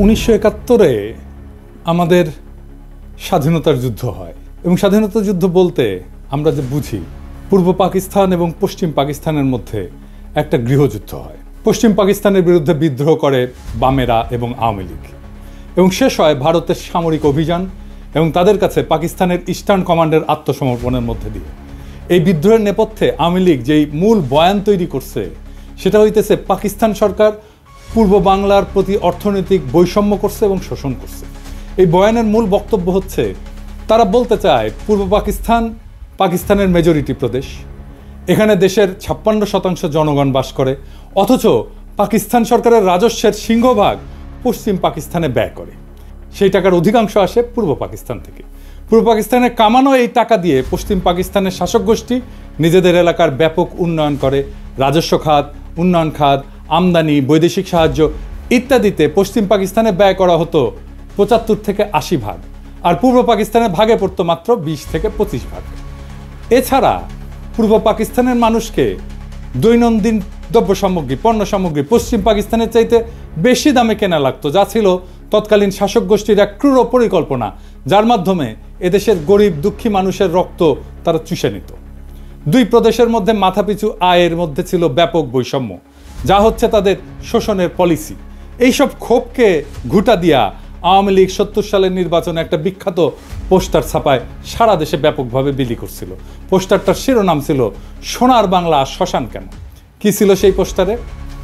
1971-এ আমাদের স্বাধীনতার যুদ্ধ হয় এবং স্বাধীনতার যুদ্ধ বলতে আমরা যে বুঝি পূর্ব পাকিস্তান এবং পশ্চিম পাকিস্তানের মধ্যে একটা গৃহযুদ্ধ হয়। পশ্চিম পাকিস্তানের বিরুদ্ধে বিদ্রোহ করে বামেরা এবং আওয়ামী লীগ এবং শেষ হয় ভারতের সামরিক অভিযান এবং তাদের কাছে পাকিস্তানের ইস্টার্ন কমান্ডের আত্মসমর্পণের মধ্যে দিয়ে। এই বিদ্রোহের নেপথ্যে আওয়ামী লীগ যেই মূল বয়ান তৈরি করছে সেটা হইতেছে পাকিস্তান সরকার পূর্ব বাংলার প্রতি অর্থনৈতিক বৈষম্য করছে এবং শোষণ করছে। এই বয়ানের মূল বক্তব্য হচ্ছে তারা বলতে চায় পূর্ব পাকিস্তান পাকিস্তানের মেজরিটি প্রদেশ, এখানে দেশের 56% জনগণ বাস করে, অথচ পাকিস্তান সরকারের রাজস্বের সিংহভাগ পশ্চিম পাকিস্তানে ব্যয় করে। সেই টাকার অধিকাংশ আসে পূর্ব পাকিস্তান থেকে। পূর্ব পাকিস্তানে কামানো এই টাকা দিয়ে পশ্চিম পাকিস্তানের শাসক গোষ্ঠী নিজেদের এলাকার ব্যাপক উন্নয়ন করে। রাজস্ব খাত, উন্নয়ন খাত, আমদানি, বৈদেশিক সাহায্য ইত্যাদিতে পশ্চিম পাকিস্তানে ব্যয় করা হতো 75 থেকে 80 ভাগ, আর পূর্ব পাকিস্তানে ভাগে পড়তো মাত্র 20 থেকে 25 ভাগ। এছাড়া পূর্ব পাকিস্তানের মানুষকে দৈনন্দিন দ্রব্য সামগ্রী, পণ্য সামগ্রী পশ্চিম পাকিস্তানের চাইতে বেশি দামে কেনা লাগতো, যা ছিল তৎকালীন শাসক গোষ্ঠীর এক ক্রূর পরিকল্পনা, যার মাধ্যমে এদেশের গরিব দুঃখী মানুষের রক্ত তারা চুষে নিত। দুই প্রদেশের মধ্যে মাথাপিছু আয়ের মধ্যে ছিল ব্যাপক বৈষম্য, যা হচ্ছে তাদের শোষণের পলিসি। এইসব ক্ষোভকে ঘুঁটা দিয়া আওয়ামী লীগ 70 সালের নির্বাচনে একটা বিখ্যাত পোস্টার ছাপায় সারা দেশে ব্যাপকভাবে বিলি করছিল। পোস্টারটার শিরোনাম ছিল সোনার বাংলা শ্মশান কেন। কি ছিল সেই পোস্টারে?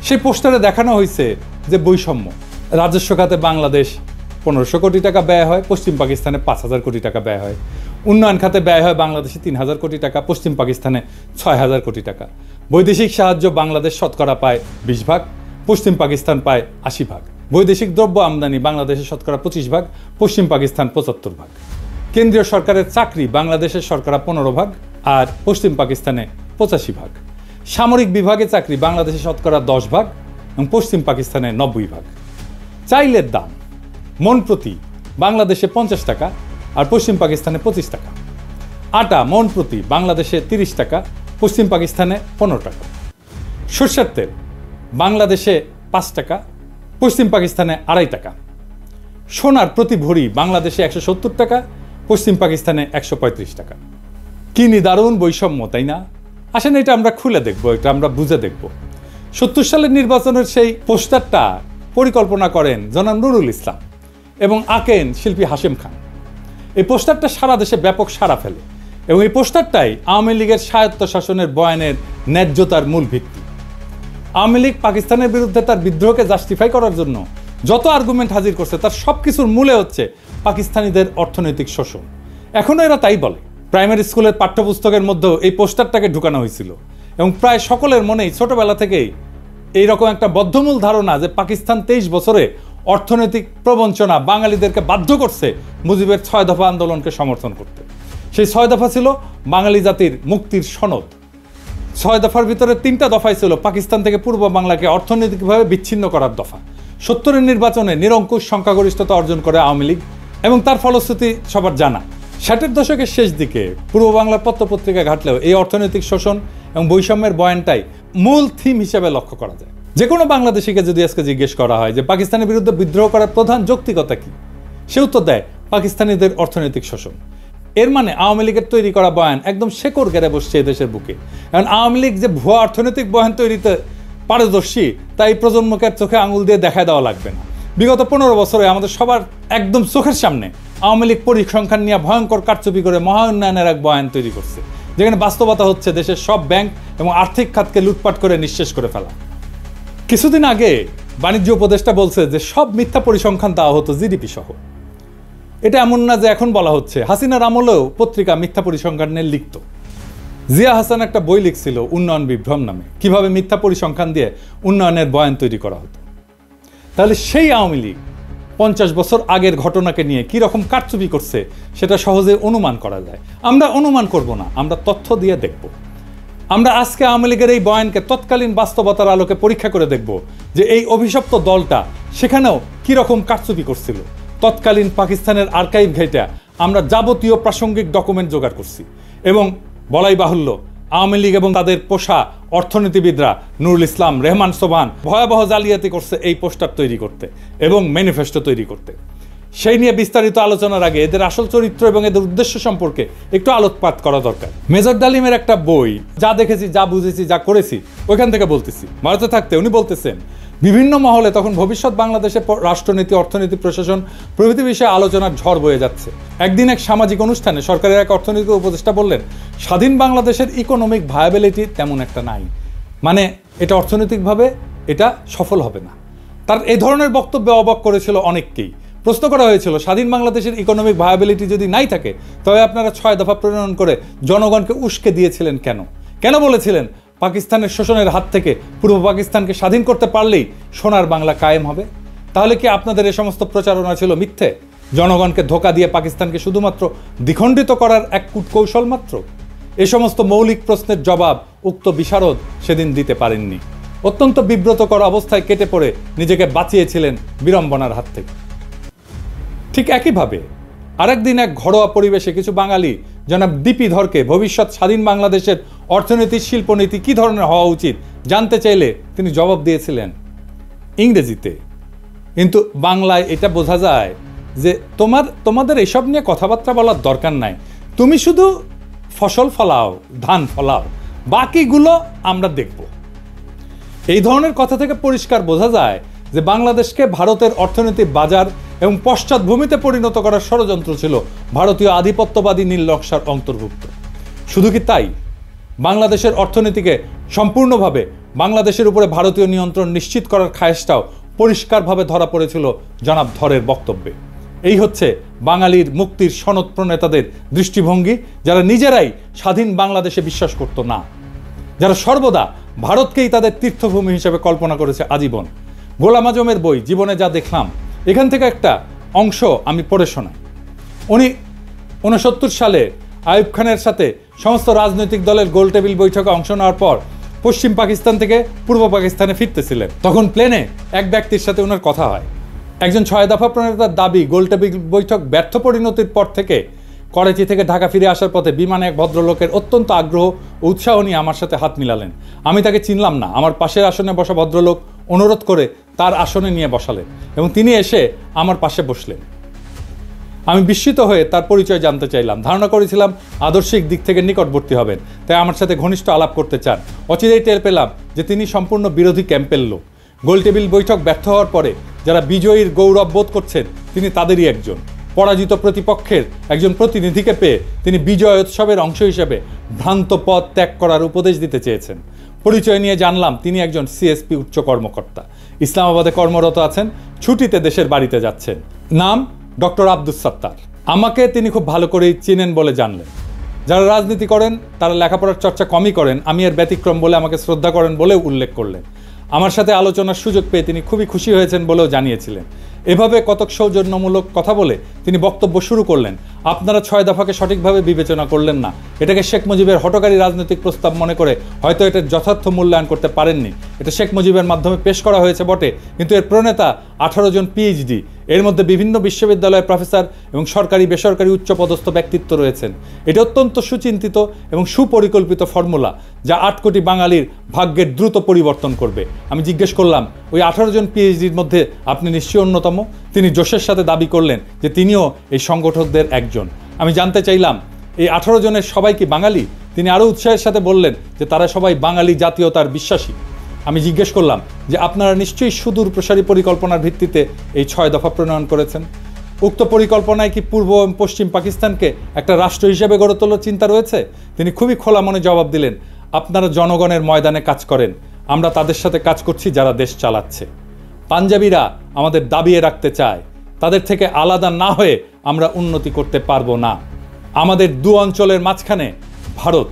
সেই পোস্টারে দেখানো হয়েছে যে বৈষম্য। রাজস্ব খাতে বাংলাদেশ 1500 কোটি টাকা ব্যয় হয়, পশ্চিম পাকিস্তানে 5000 কোটি টাকা ব্যয় হয়। উন্নয়ন খাতে ব্যয় হয় বাংলাদেশে 3000 কোটি টাকা, পশ্চিম পাকিস্তানে 6000 কোটি টাকা। বৈদেশিক সাহায্য বাংলাদেশ শতকরা পায় 20 ভাগ, পশ্চিম পাকিস্তান পায় 80 ভাগ। বৈদেশিক দ্রব্য আমদানি বাংলাদেশে শতকরা 25 ভাগ, পশ্চিম পাকিস্তান 75 ভাগ। কেন্দ্রীয় সরকারের চাকরি বাংলাদেশের শতকরা 15 ভাগ আর পশ্চিম পাকিস্তানে 85 ভাগ। সামরিক বিভাগে চাকরি বাংলাদেশে শতকরা 10 ভাগ এবং পশ্চিম পাকিস্তানে 90 ভাগ। চাইলের দাম মন প্রতি বাংলাদেশে 50 টাকা আর পশ্চিম পাকিস্তানে 25 টাকা। আটা মন প্রতি বাংলাদেশে 30 টাকা, পশ্চিম পাকিস্তানে 15 টাকা। সরষের তেল বাংলাদেশে 5 টাকা, পশ্চিম পাকিস্তানে 2.5 টাকা। সোনার প্রতি ভরি বাংলাদেশে 170 টাকা, পশ্চিম পাকিস্তানে 135 টাকা। কি নিদারুণ বৈষম্য, তাই না? আসেন এটা আমরা খুলে দেখব, এটা আমরা বুঝে দেখব। 70 সালের নির্বাচনের সেই পোস্টারটা পরিকল্পনা করেন জনাব নুরুল ইসলাম এবং আঁকেন শিল্পী হাশেম খান। এই পোস্টারটা সারা দেশে ব্যাপক সাড়া ফেলে এবং এই পোস্টারটাই আওয়ামী লীগের স্বায়ত্তশাসনের বয়ানের ন্যায্যতার মূল ভিত্তি। আওয়ামী লীগ পাকিস্তানের বিরুদ্ধে তার বিদ্রোহকে জাস্টিফাই করার জন্য যত আর্গুমেন্ট হাজির করছে তার সব কিছুর মূলে হচ্ছে পাকিস্তানিদের অর্থনৈতিক শোষণ। এখনও এরা তাই বলে। প্রাইমারি স্কুলের পাঠ্যপুস্তকের মধ্যেও এই পোস্টারটাকে ঢুকানো হয়েছিল এবং প্রায় সকলের মনেই ছোটবেলা থেকেই এইরকম একটা বদ্ধমূল ধারণা যে পাকিস্তান 23 বছরে অর্থনৈতিক প্রবঞ্চনা বাঙালিদেরকে বাধ্য করছে মুজিবের 6 দফা আন্দোলনকে সমর্থন করতে। সেই 6 দফা ছিল বাঙালি জাতির মুক্তির সনদ। 6 দফার ভিতরে 3টা দফাই ছিল পাকিস্তান থেকে পূর্ব বাংলাকে অর্থনৈতিকভাবে বিচ্ছিন্ন করার দফা। 70-এর নির্বাচনে নিরঙ্কুশ সংখ্যাগরিষ্ঠতা অর্জন করে আওয়ামী লীগ এবং তার ফলশ্রুতি সবার জানা। 60-এর দশকের শেষ দিকে পূর্ব বাংলার পত্রপত্রিকা ঘাটলেও এই অর্থনৈতিক শোষণ এবং বৈষম্যের বয়ানটাই মূল থিম হিসেবে লক্ষ্য করা যায়। যে কোনো বাংলাদেশিকে যদি আজকে জিজ্ঞেস করা হয় যে পাকিস্তানের বিরুদ্ধে বিদ্রোহ করার প্রধান যৌক্তিকতা কি, সে উত্তর দেয় পাকিস্তানিদের অর্থনৈতিক শোষণ। এর মানে আওয়ামী লীগের তৈরি করা বয়ান একদম শেকড় গেড়ে বসছে এদেশের বুকে। কারণ আওয়ামী লীগ যে ভুয়া অর্থনৈতিক বয়ান তৈরিতে পারদর্শী তাই প্রজন্মকে চোখে আঙুল দিয়ে দেখায় দেওয়া লাগবে না। বিগত 15 বছরে আমাদের সবার একদম চোখের সামনে আওয়ামী লীগ পরিসংখ্যান নিয়ে ভয়ঙ্কর কারচুপি করে মহা উন্নয়নের এক বয়ান তৈরি করছে, যেখানে বাস্তবতা হচ্ছে দেশের সব ব্যাংক এবং আর্থিক খাতকে লুটপাট করে নিঃশেষ করে ফেলা। কিছুদিন আগে বাণিজ্য উপদেষ্টা বলছে যে সব মিথ্যা পরিসংখ্যান দেওয়া হতো জিডিপি সহ। এটা এমন না যে এখন বলা হচ্ছে, হাসিনার আমলেও পত্রিকা মিথ্যা পরিসংখ্যান নিয়ে লিখত। জিয়া হাসান একটা বই লিখছিল উন্নয়ন বিভ্রম নামে, কিভাবে মিথ্যা পরিসংখ্যান দিয়ে উন্নয়নের বয়ান তৈরি করা হতো। তাহলে সেই আওয়ামী লীগ 50 বছর আগের ঘটনাকে নিয়ে কি রকম কারচুপি করছে সেটা সহজে অনুমান করা যায়। আমরা অনুমান করব না, আমরা তথ্য দিয়ে দেখব। আমরা আজকে আওয়ামী লীগের এই বয়ানকে তৎকালীন বাস্তবতার আলোকে পরীক্ষা করে দেখব যে এই অভিশপ্ত দলটা সেখানেও কি রকম কারচুপি করছিল। তৎকালীন পাকিস্তানের আর্কাইভ ঘেঁটে আমরা যাবতীয় প্রাসঙ্গিক ডকুমেন্ট জোগাড় করছি এবং বলাই বাহুল্য আওয়ামী লীগ এবং তাদের পোষা অর্থনীতিবিদরা নুরুল ইসলাম, রেহমান সোবহান ভয়াবহ জালিয়াতি করছে এই পোস্টার তৈরি করতে এবং ম্যানিফেস্টো তৈরি করতে। সেই নিয়ে বিস্তারিত আলোচনার আগে এদের আসল চরিত্র এবং এদের উদ্দেশ্য সম্পর্কে একটু আলোকপাত করা দরকার। মেজর ডালিমের একটা বই, যা দেখেছি, যা বুঝেছি, যা করেছি, ওইখান থেকে বলতেছি। ভারতে থাকতে উনি বলতেছেন বিভিন্ন মহলে তখন ভবিষ্যৎ বাংলাদেশের রাষ্ট্রনীতি, অর্থনীতি, প্রশাসন প্রভৃতি বিষয়ে আলোচনার ঝড় বয়ে যাচ্ছে। একদিন এক সামাজিক অনুষ্ঠানে সরকারের এক অর্থনৈতিক উপদেষ্টা বললেন, স্বাধীন বাংলাদেশের ইকোনমিক ভায়াবিলিটি তেমন একটা নাই, মানে এটা অর্থনৈতিকভাবে এটা সফল হবে না। তার এই ধরনের বক্তব্যে অবাক করেছিল অনেককেই। প্রশ্ন করা হয়েছিল, স্বাধীন বাংলাদেশের ইকোনমিক ভায়াবিলিটি যদি নাই থাকে তবে আপনারা 6 দফা প্রণয়ন করে জনগণকে উস্কে দিয়েছিলেন কেন? কেন বলেছিলেন পাকিস্তানের শোষণের হাত থেকে পূর্ব পাকিস্তানকে স্বাধীন করতে পারলেই সোনার বাংলা কায়েম হবে? তাহলে কি আপনাদের এই সমস্ত প্রচারণা ছিল মিথ্যে? জনগণকে ধোঁকা দিয়ে পাকিস্তানকে শুধুমাত্র দ্বিখণ্ডিত করার এক কূটকৌশল মাত্র? এই সমস্ত মৌলিক প্রশ্নের জবাব উক্ত বিশারদ সেদিন দিতে পারেননি। অত্যন্ত বিব্রতকর অবস্থায় কেটে পড়ে নিজেকে বাঁচিয়েছিলেন বিড়ম্বনার হাত থেকে। ঠিক একইভাবে আরেকদিন এক ঘরোয়া পরিবেশে কিছু বাঙালি জনাব ডিপি ধরকে ভবিষ্যৎ স্বাধীন বাংলাদেশের অর্থনীতি, শিল্পনীতি কী ধরনের হওয়া উচিত জানতে চাইলে তিনি জবাব দিয়েছিলেন ইংরেজিতে। কিন্তু বাংলায় এটা বোঝা যায় যে তোমাদের এসব নিয়ে কথাবার্তা বলার দরকার নাই, তুমি শুধু ফসল ফলাও, ধান ফলাও, বাকিগুলো আমরা দেখব। এই ধরনের কথা থেকে পরিষ্কার বোঝা যায় যে বাংলাদেশকে ভারতের অর্থনৈতিক বাজার এবং পশ্চাৎভূমিতে পরিণত করার ষড়যন্ত্র ছিল ভারতীয় আধিপত্যবাদী নীল নকশার অন্তর্ভুক্ত। শুধু কি তাই, বাংলাদেশের অর্থনীতিকে সম্পূর্ণভাবে বাংলাদেশের উপরে ভারতীয় নিয়ন্ত্রণ নিশ্চিত করার খায়েশটাও পরিষ্কারভাবে ধরা পড়েছিল জনাব ধরের বক্তব্যে। এই হচ্ছে বাঙালির মুক্তির সনদ প্রণেতাদের দৃষ্টিভঙ্গি, যারা নিজেরাই স্বাধীন বাংলাদেশে বিশ্বাস করত না, যারা সর্বদা ভারতকেই তাদের তীর্থভূমি হিসেবে কল্পনা করেছে আজীবন। গোলাম আজমের বই জীবনে যা দেখলাম, এখান থেকে একটা অংশ আমি পড়ে শোনাই। উনি 69 সালে আইয়ুব খানের সাথে সমস্ত রাজনৈতিক দলের গোলটেবিল বৈঠকে অংশ নেওয়ার পর পশ্চিম পাকিস্তান থেকে পূর্ব পাকিস্তানে ফিরতেছিলেন। তখন প্লেনে এক ব্যক্তির সাথে ওনার কথা হয়। একজন 6 দফা প্রণেতার দাবি, গোলটেবিল বৈঠক ব্যর্থ পরিণতির পর থেকে করাচি থেকে ঢাকা ফিরে আসার পথে বিমানে এক ভদ্রলোকের অত্যন্ত আগ্রহ ও উৎসাহ নিয়ে আমার সাথে হাত মিলালেন। আমি তাকে চিনলাম না। আমার পাশের আসনে বসা ভদ্রলোক অনুরোধ করে তার আসনে নিয়ে বসালেন এবং তিনি এসে আমার পাশে বসলেন। আমি বিস্মিত হয়ে তার পরিচয় জানতে চাইলাম। ধারণা করেছিলাম আদর্শিক দিক থেকে নিকটবর্তী হবেন, তাই আমার সাথে ঘনিষ্ঠ আলাপ করতে চান। অচিরেই টের পেলাম যে তিনি সম্পূর্ণ বিরোধী ক্যাম্পের লোক। গোলটেবিল বৈঠক ব্যর্থ হওয়ার পরে যারা বিজয়ীর গৌরব বোধ করছেন, তিনি তাদেরই একজন। পরাজিত প্রতিপক্ষের একজন প্রতিনিধিকে পেয়ে তিনি বিজয় উৎসবের অংশ হিসেবে ভ্রান্ত পথ ত্যাগ করার উপদেশ দিতে চেয়েছেন। পরিচয় নিয়ে জানলাম তিনি একজন সিএসপি উচ্চ কর্মকর্তা, ইসলামাবাদে কর্মরত আছেন, ছুটিতে দেশের বাড়িতে যাচ্ছেন। নাম ডক্টর আব্দুস সাত্তার। আমাকে তিনি খুব ভালো করেই চেনেন বলে জানলেন। যারা রাজনীতি করেন তারা লেখাপড়ার চর্চা কমই করেন, আমি এর ব্যতিক্রম বলে আমাকে শ্রদ্ধা করেন বলেও উল্লেখ করলেন। আমার সাথে আলোচনার সুযোগ পেয়ে তিনি খুবই খুশি হয়েছেন বলেও জানিয়েছিলেন। এভাবে কতক সৌজন্যমূলক কথা বলে তিনি বক্তব্য শুরু করলেন। আপনারা 6 দফাকে সঠিকভাবে বিবেচনা করলেন না, এটাকে শেখ মুজিবের হঠকারী রাজনৈতিক প্রস্তাব মনে করে হয়তো এটার যথার্থ মূল্যায়ন করতে পারেননি। এটা শেখ মুজিবের মাধ্যমে পেশ করা হয়েছে বটে, কিন্তু এর প্রণেতা 18 জন পিএইচডি, এর মধ্যে বিভিন্ন বিশ্ববিদ্যালয়ের প্রফেসর এবং সরকারি বেসরকারি উচ্চপদস্থ ব্যক্তিত্ব রয়েছেন। এটা অত্যন্ত সুচিন্তিত এবং সুপরিকল্পিত ফর্মুলা, যা 8 কোটি বাঙালির ভাগ্যের দ্রুত পরিবর্তন করবে। আমি জিজ্ঞেস করলাম, ওই 18 জন পিএইচডির মধ্যে আপনি নিশ্চয়ই অন্যতম? তিনি জোশের সাথে দাবি করলেন যে তিনিও এই সংগঠকদের একজন। আমি জানতে চাইলাম, এই 18 জনের সবাই কি বাঙালি? তিনি আরও উৎসাহের সাথে বললেন যে তারা সবাই বাঙালি জাতীয়তার বিশ্বাসী। আমি জিজ্ঞেস করলাম যে আপনারা নিশ্চয়ই সুদূর প্রসারী পরিকল্পনার ভিত্তিতে এই 6 দফা প্রণয়ন করেছেন। উক্ত পরিকল্পনায় কি পূর্ব এবং পশ্চিম পাকিস্তানকে একটা রাষ্ট্র হিসেবে গড়ে তোলার চিন্তা রয়েছে? তিনি খুবই খোলা মনে জবাব দিলেন, আপনারা জনগণের ময়দানে কাজ করেন, আমরা তাদের সাথে কাজ করছি যারা দেশ চালাচ্ছে। পাঞ্জাবিরা আমাদের দাবিয়ে রাখতে চায়, তাদের থেকে আলাদা না হয়ে আমরা উন্নতি করতে পারবো না। আমাদের 2 অঞ্চলের মাঝখানে ভারত,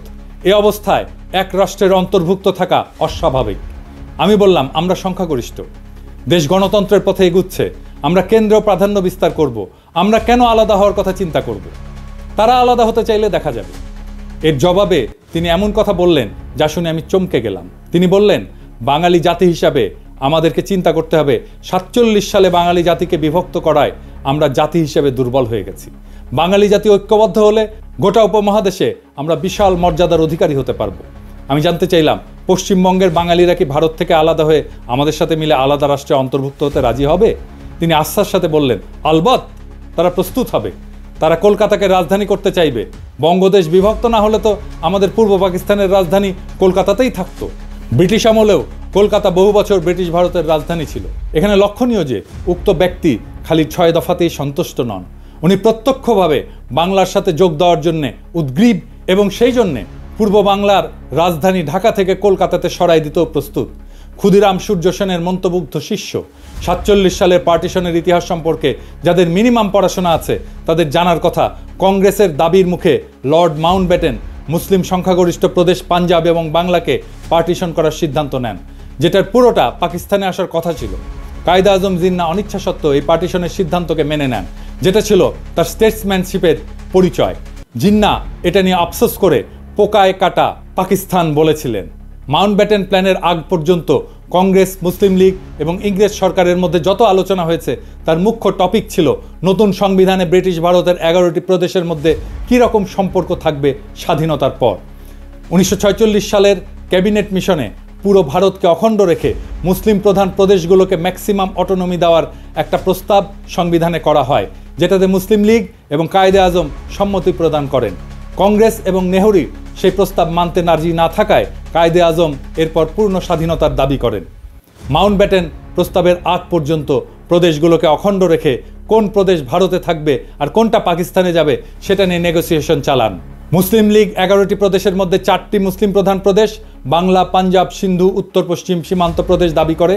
এ অবস্থায় এক রাষ্ট্রের অন্তর্ভুক্ত থাকা অস্বাভাবিক। আমি বললাম, আমরা সংখ্যাগরিষ্ঠ, দেশ গণতন্ত্রের পথে এগুচ্ছে, আমরা কেন্দ্র প্রাধান্য বিস্তার করব, আমরা কেন আলাদা হওয়ার কথা চিন্তা করব? তারা আলাদা হতে চাইলে দেখা যাবে। এর জবাবে তিনি এমন কথা বললেন যা শুনে আমি চমকে গেলাম। তিনি বললেন, বাঙালি জাতি হিসাবে আমাদেরকে চিন্তা করতে হবে 47 সালে বাঙালি জাতিকে বিভক্ত করায় আমরা জাতি হিসেবে দুর্বল হয়ে গেছি। বাঙালি জাতি ঐক্যবদ্ধ হলে গোটা উপমহাদেশে আমরা বিশাল মর্যাদার অধিকারী হতে পারবো। আমি জানতে চাইলাম, পশ্চিমবঙ্গের বাঙালিরা কি ভারত থেকে আলাদা হয়ে আমাদের সাথে মিলে আলাদা রাষ্ট্রে অন্তর্ভুক্ত হতে রাজি হবে? তিনি আস্থার সাথে বললেন, আলবৎ তারা প্রস্তুত হবে, তারা কলকাতাকে রাজধানী করতে চাইবে। বঙ্গদেশ বিভক্ত না হলে তো আমাদের পূর্ব পাকিস্তানের রাজধানী কলকাতাতেই থাকতো। ব্রিটিশ আমলেও কলকাতা বহু বছর ব্রিটিশ ভারতের রাজধানী ছিল। এখানে লক্ষণীয় যে উক্ত ব্যক্তি খালি 6 দফাতেই সন্তুষ্ট নন, উনি প্রত্যক্ষভাবে বাংলার সাথে যোগ দেওয়ার জন্যে উদ্গ্রীব এবং সেই জন্যে পূর্ব বাংলার রাজধানী ঢাকা থেকে কলকাতাতে সরাই দিতেও প্রস্তুত। ক্ষুদিরাম সূর্য সেনের মন্ত্রমুগ্ধ শিষ্য, 47 সালের পার্টিশনের ইতিহাস সম্পর্কে যাদের মিনিমাম পড়াশোনা আছে তাদের জানার কথা, কংগ্রেসের দাবির মুখে লর্ড মাউন্টব্যাটেন মুসলিম সংখ্যাগরিষ্ঠ প্রদেশ পাঞ্জাব এবং বাংলাকে পার্টিশন করার সিদ্ধান্ত নেন, যেটার পুরোটা পাকিস্তানে আসার কথা ছিল। কায়েদে আজম জিন্না অনিচ্ছা সত্ত্বেও এই পার্টিশনের সিদ্ধান্তকে মেনে নেন, যেটা ছিল তার স্টেটসম্যানশিপের পরিচয়। জিন্না এটা নিয়ে আফসোস করে পোকায় কাটা পাকিস্তান বলেছিলেন। মাউন্টব্যাটেন প্ল্যানের আগ পর্যন্ত কংগ্রেস, মুসলিম লীগ এবং ইংরেজ সরকারের মধ্যে যত আলোচনা হয়েছে তার মুখ্য টপিক ছিল নতুন সংবিধানে ব্রিটিশ ভারতের 11টি প্রদেশের মধ্যে কী রকম সম্পর্ক থাকবে স্বাধীনতার পর। 1946 সালের ক্যাবিনেট মিশনে পুরো ভারতকে অখণ্ড রেখে মুসলিম প্রধান প্রদেশগুলোকে ম্যাক্সিমাম অটোনমি দেওয়ার একটা প্রস্তাব সংবিধানে করা হয়, যেটাতে মুসলিম লীগ এবং কায়েদে আজম সম্মতি প্রদান করেন। কংগ্রেস এবং নেহরু সেই প্রস্তাব মানতে রাজি না থাকায় কায়েদে আজম এরপর পূর্ণ স্বাধীনতার দাবি করেন। মাউন্টব্যাটেন প্রস্তাবের আগ পর্যন্ত প্রদেশগুলোকে অখণ্ড রেখে কোন প্রদেশ ভারতে থাকবে আর কোনটা পাকিস্তানে যাবে সেটা নিয়ে নেগোসিয়েশন চালান। মুসলিম লীগ 11টি প্রদেশের মধ্যে 4টি মুসলিম প্রধান প্রদেশ বাংলা, পাঞ্জাব, সিন্ধু, উত্তর পশ্চিম সীমান্ত প্রদেশ দাবি করে।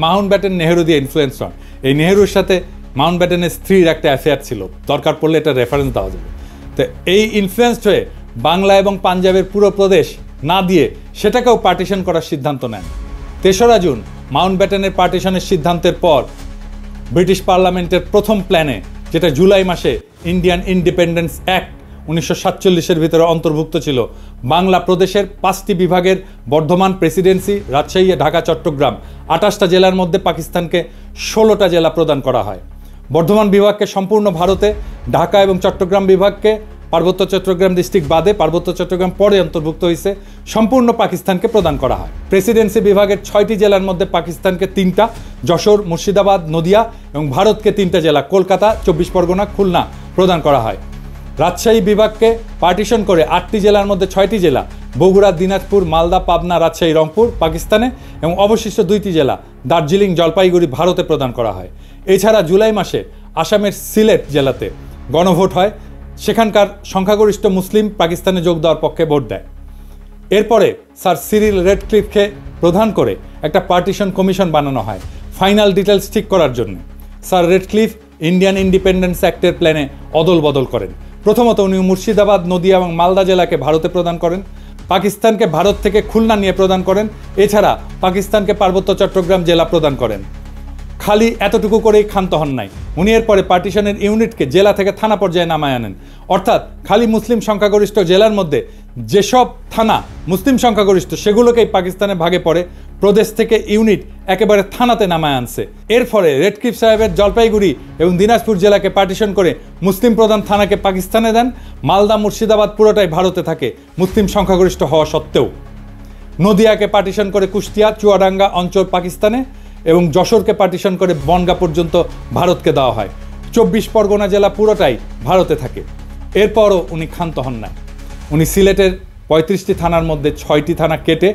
মাউন্টব্যাটেন নেহরু দিয়ে ইনফ্লুয়েন্স হন। এই নেহরুর সাথে মাউন্টব্যাটেনের স্ত্রীর একটা অ্যাফেয়ার ছিল, দরকার পড়লে এটা রেফারেন্স দেওয়া যাবে। তো এই ইনফ্লুয়েন্সড হয়ে বাংলা এবং পাঞ্জাবের পুরো প্রদেশ না দিয়ে সেটাকেও পার্টিশন করার সিদ্ধান্ত নেন। 3রা জুন মাউন্টব্যাটেনের পার্টিশনের সিদ্ধান্তের পর ব্রিটিশ পার্লামেন্টের প্রথম প্ল্যানে, যেটা জুলাই মাসে ইন্ডিয়ান ইন্ডিপেন্ডেন্স অ্যাক্ট 1947-এর ভিতরে অন্তর্ভুক্ত ছিল, বাংলা প্রদেশের 5টি বিভাগের বর্ধমান প্রেসিডেন্সি, রাজশাহী, ঢাকা, চট্টগ্রাম 28টা জেলার মধ্যে পাকিস্তানকে 16টা জেলা প্রদান করা হয়। বর্ধমান বিভাগকে সম্পূর্ণ ভারতে, ঢাকা এবং চট্টগ্রাম বিভাগকে, পার্বত্য চট্টগ্রাম ডিস্ট্রিক্ট বাদে পার্বত্য চট্টগ্রাম পরে অন্তর্ভুক্ত হয়েছে, সম্পূর্ণ পাকিস্তানকে প্রদান করা হয়। প্রেসিডেন্সি বিভাগের 6টি জেলার মধ্যে পাকিস্তানকে 3টা, যশোর, মুর্শিদাবাদ, নদিয়া এবং ভারতকে 3টা জেলা, কলকাতা, 24 পরগনা, খুলনা প্রদান করা হয়। রাজশাহী বিভাগকে পার্টিশন করে 8টি জেলার মধ্যে 6টি জেলা, বগুড়া, দিনাজপুর, মালদা, পাবনা, রাজশাহী, রংপুর পাকিস্তানে এবং অবশিষ্ট 2টি জেলা দার্জিলিং, জলপাইগুড়ি ভারতে প্রদান করা হয়। এছাড়া জুলাই মাসে আসামের সিলেট জেলাতে গণভোট হয়, সেখানকার সংখ্যাগরিষ্ঠ মুসলিম পাকিস্তানে যোগ দেওয়ার পক্ষে ভোট দেয়। এরপরে স্যার সিরিল রেডক্লিফকে প্রধান করে একটা পার্টিশন কমিশন বানানো হয় ফাইনাল ডিটেলস ঠিক করার জন্য। স্যার রেডক্লিফ ইন্ডিয়ান ইন্ডিপেন্ডেন্স অ্যাক্টের প্ল্যানে অদল বদল করেন। প্রথমত উনি মুর্শিদাবাদ, নদিয়া এবং মালদা জেলাকে ভারতে প্রদান করেন, পাকিস্তানকে ভারত থেকে খুলনা নিয়ে প্রদান করেন, এছাড়া পাকিস্তানকে পার্বত্য চট্টগ্রাম জেলা প্রদান করেন। খালি এতটুকু করেই ক্ষান্ত হন নাই, উনি এরপরে পার্টিশনের ইউনিটকে জেলা থেকে থানা পর্যায়ে নামায় আনেন। অর্থাৎ খালি মুসলিম সংখ্যাগরিষ্ঠ জেলার মধ্যে যেসব থানা মুসলিম সংখ্যাগরিষ্ঠ সেগুলোকেই পাকিস্তানে ভাগে পড়ে, প্রদেশ থেকে ইউনিট একেবারে থানাতে নামায় আনছে। এর ফলে রেডক্লিফ সাহেবের জলপাইগুড়ি এবং দিনাজপুর জেলাকে পার্টিশন করে মুসলিম প্রধান থানাকে পাকিস্তানে দেন। মালদা, মুর্শিদাবাদ পুরোটাই ভারতে থাকে মুসলিম সংখ্যাগরিষ্ঠ হওয়া সত্ত্বেও। নদিয়াকে পার্টিশন করে কুষ্টিয়া, চুয়াডাঙ্গা অঞ্চল পাকিস্তানে এবং যশোরকে পার্টিশন করে বনগাঁ পর্যন্ত ভারতকে দেওয়া হয়। 24 পরগনা জেলা পুরোটাই ভারতে থাকে। এরপরও উনি ক্ষান্ত হন না, উনি সিলেটের 35টি থানার মধ্যে 6টি থানা কেটে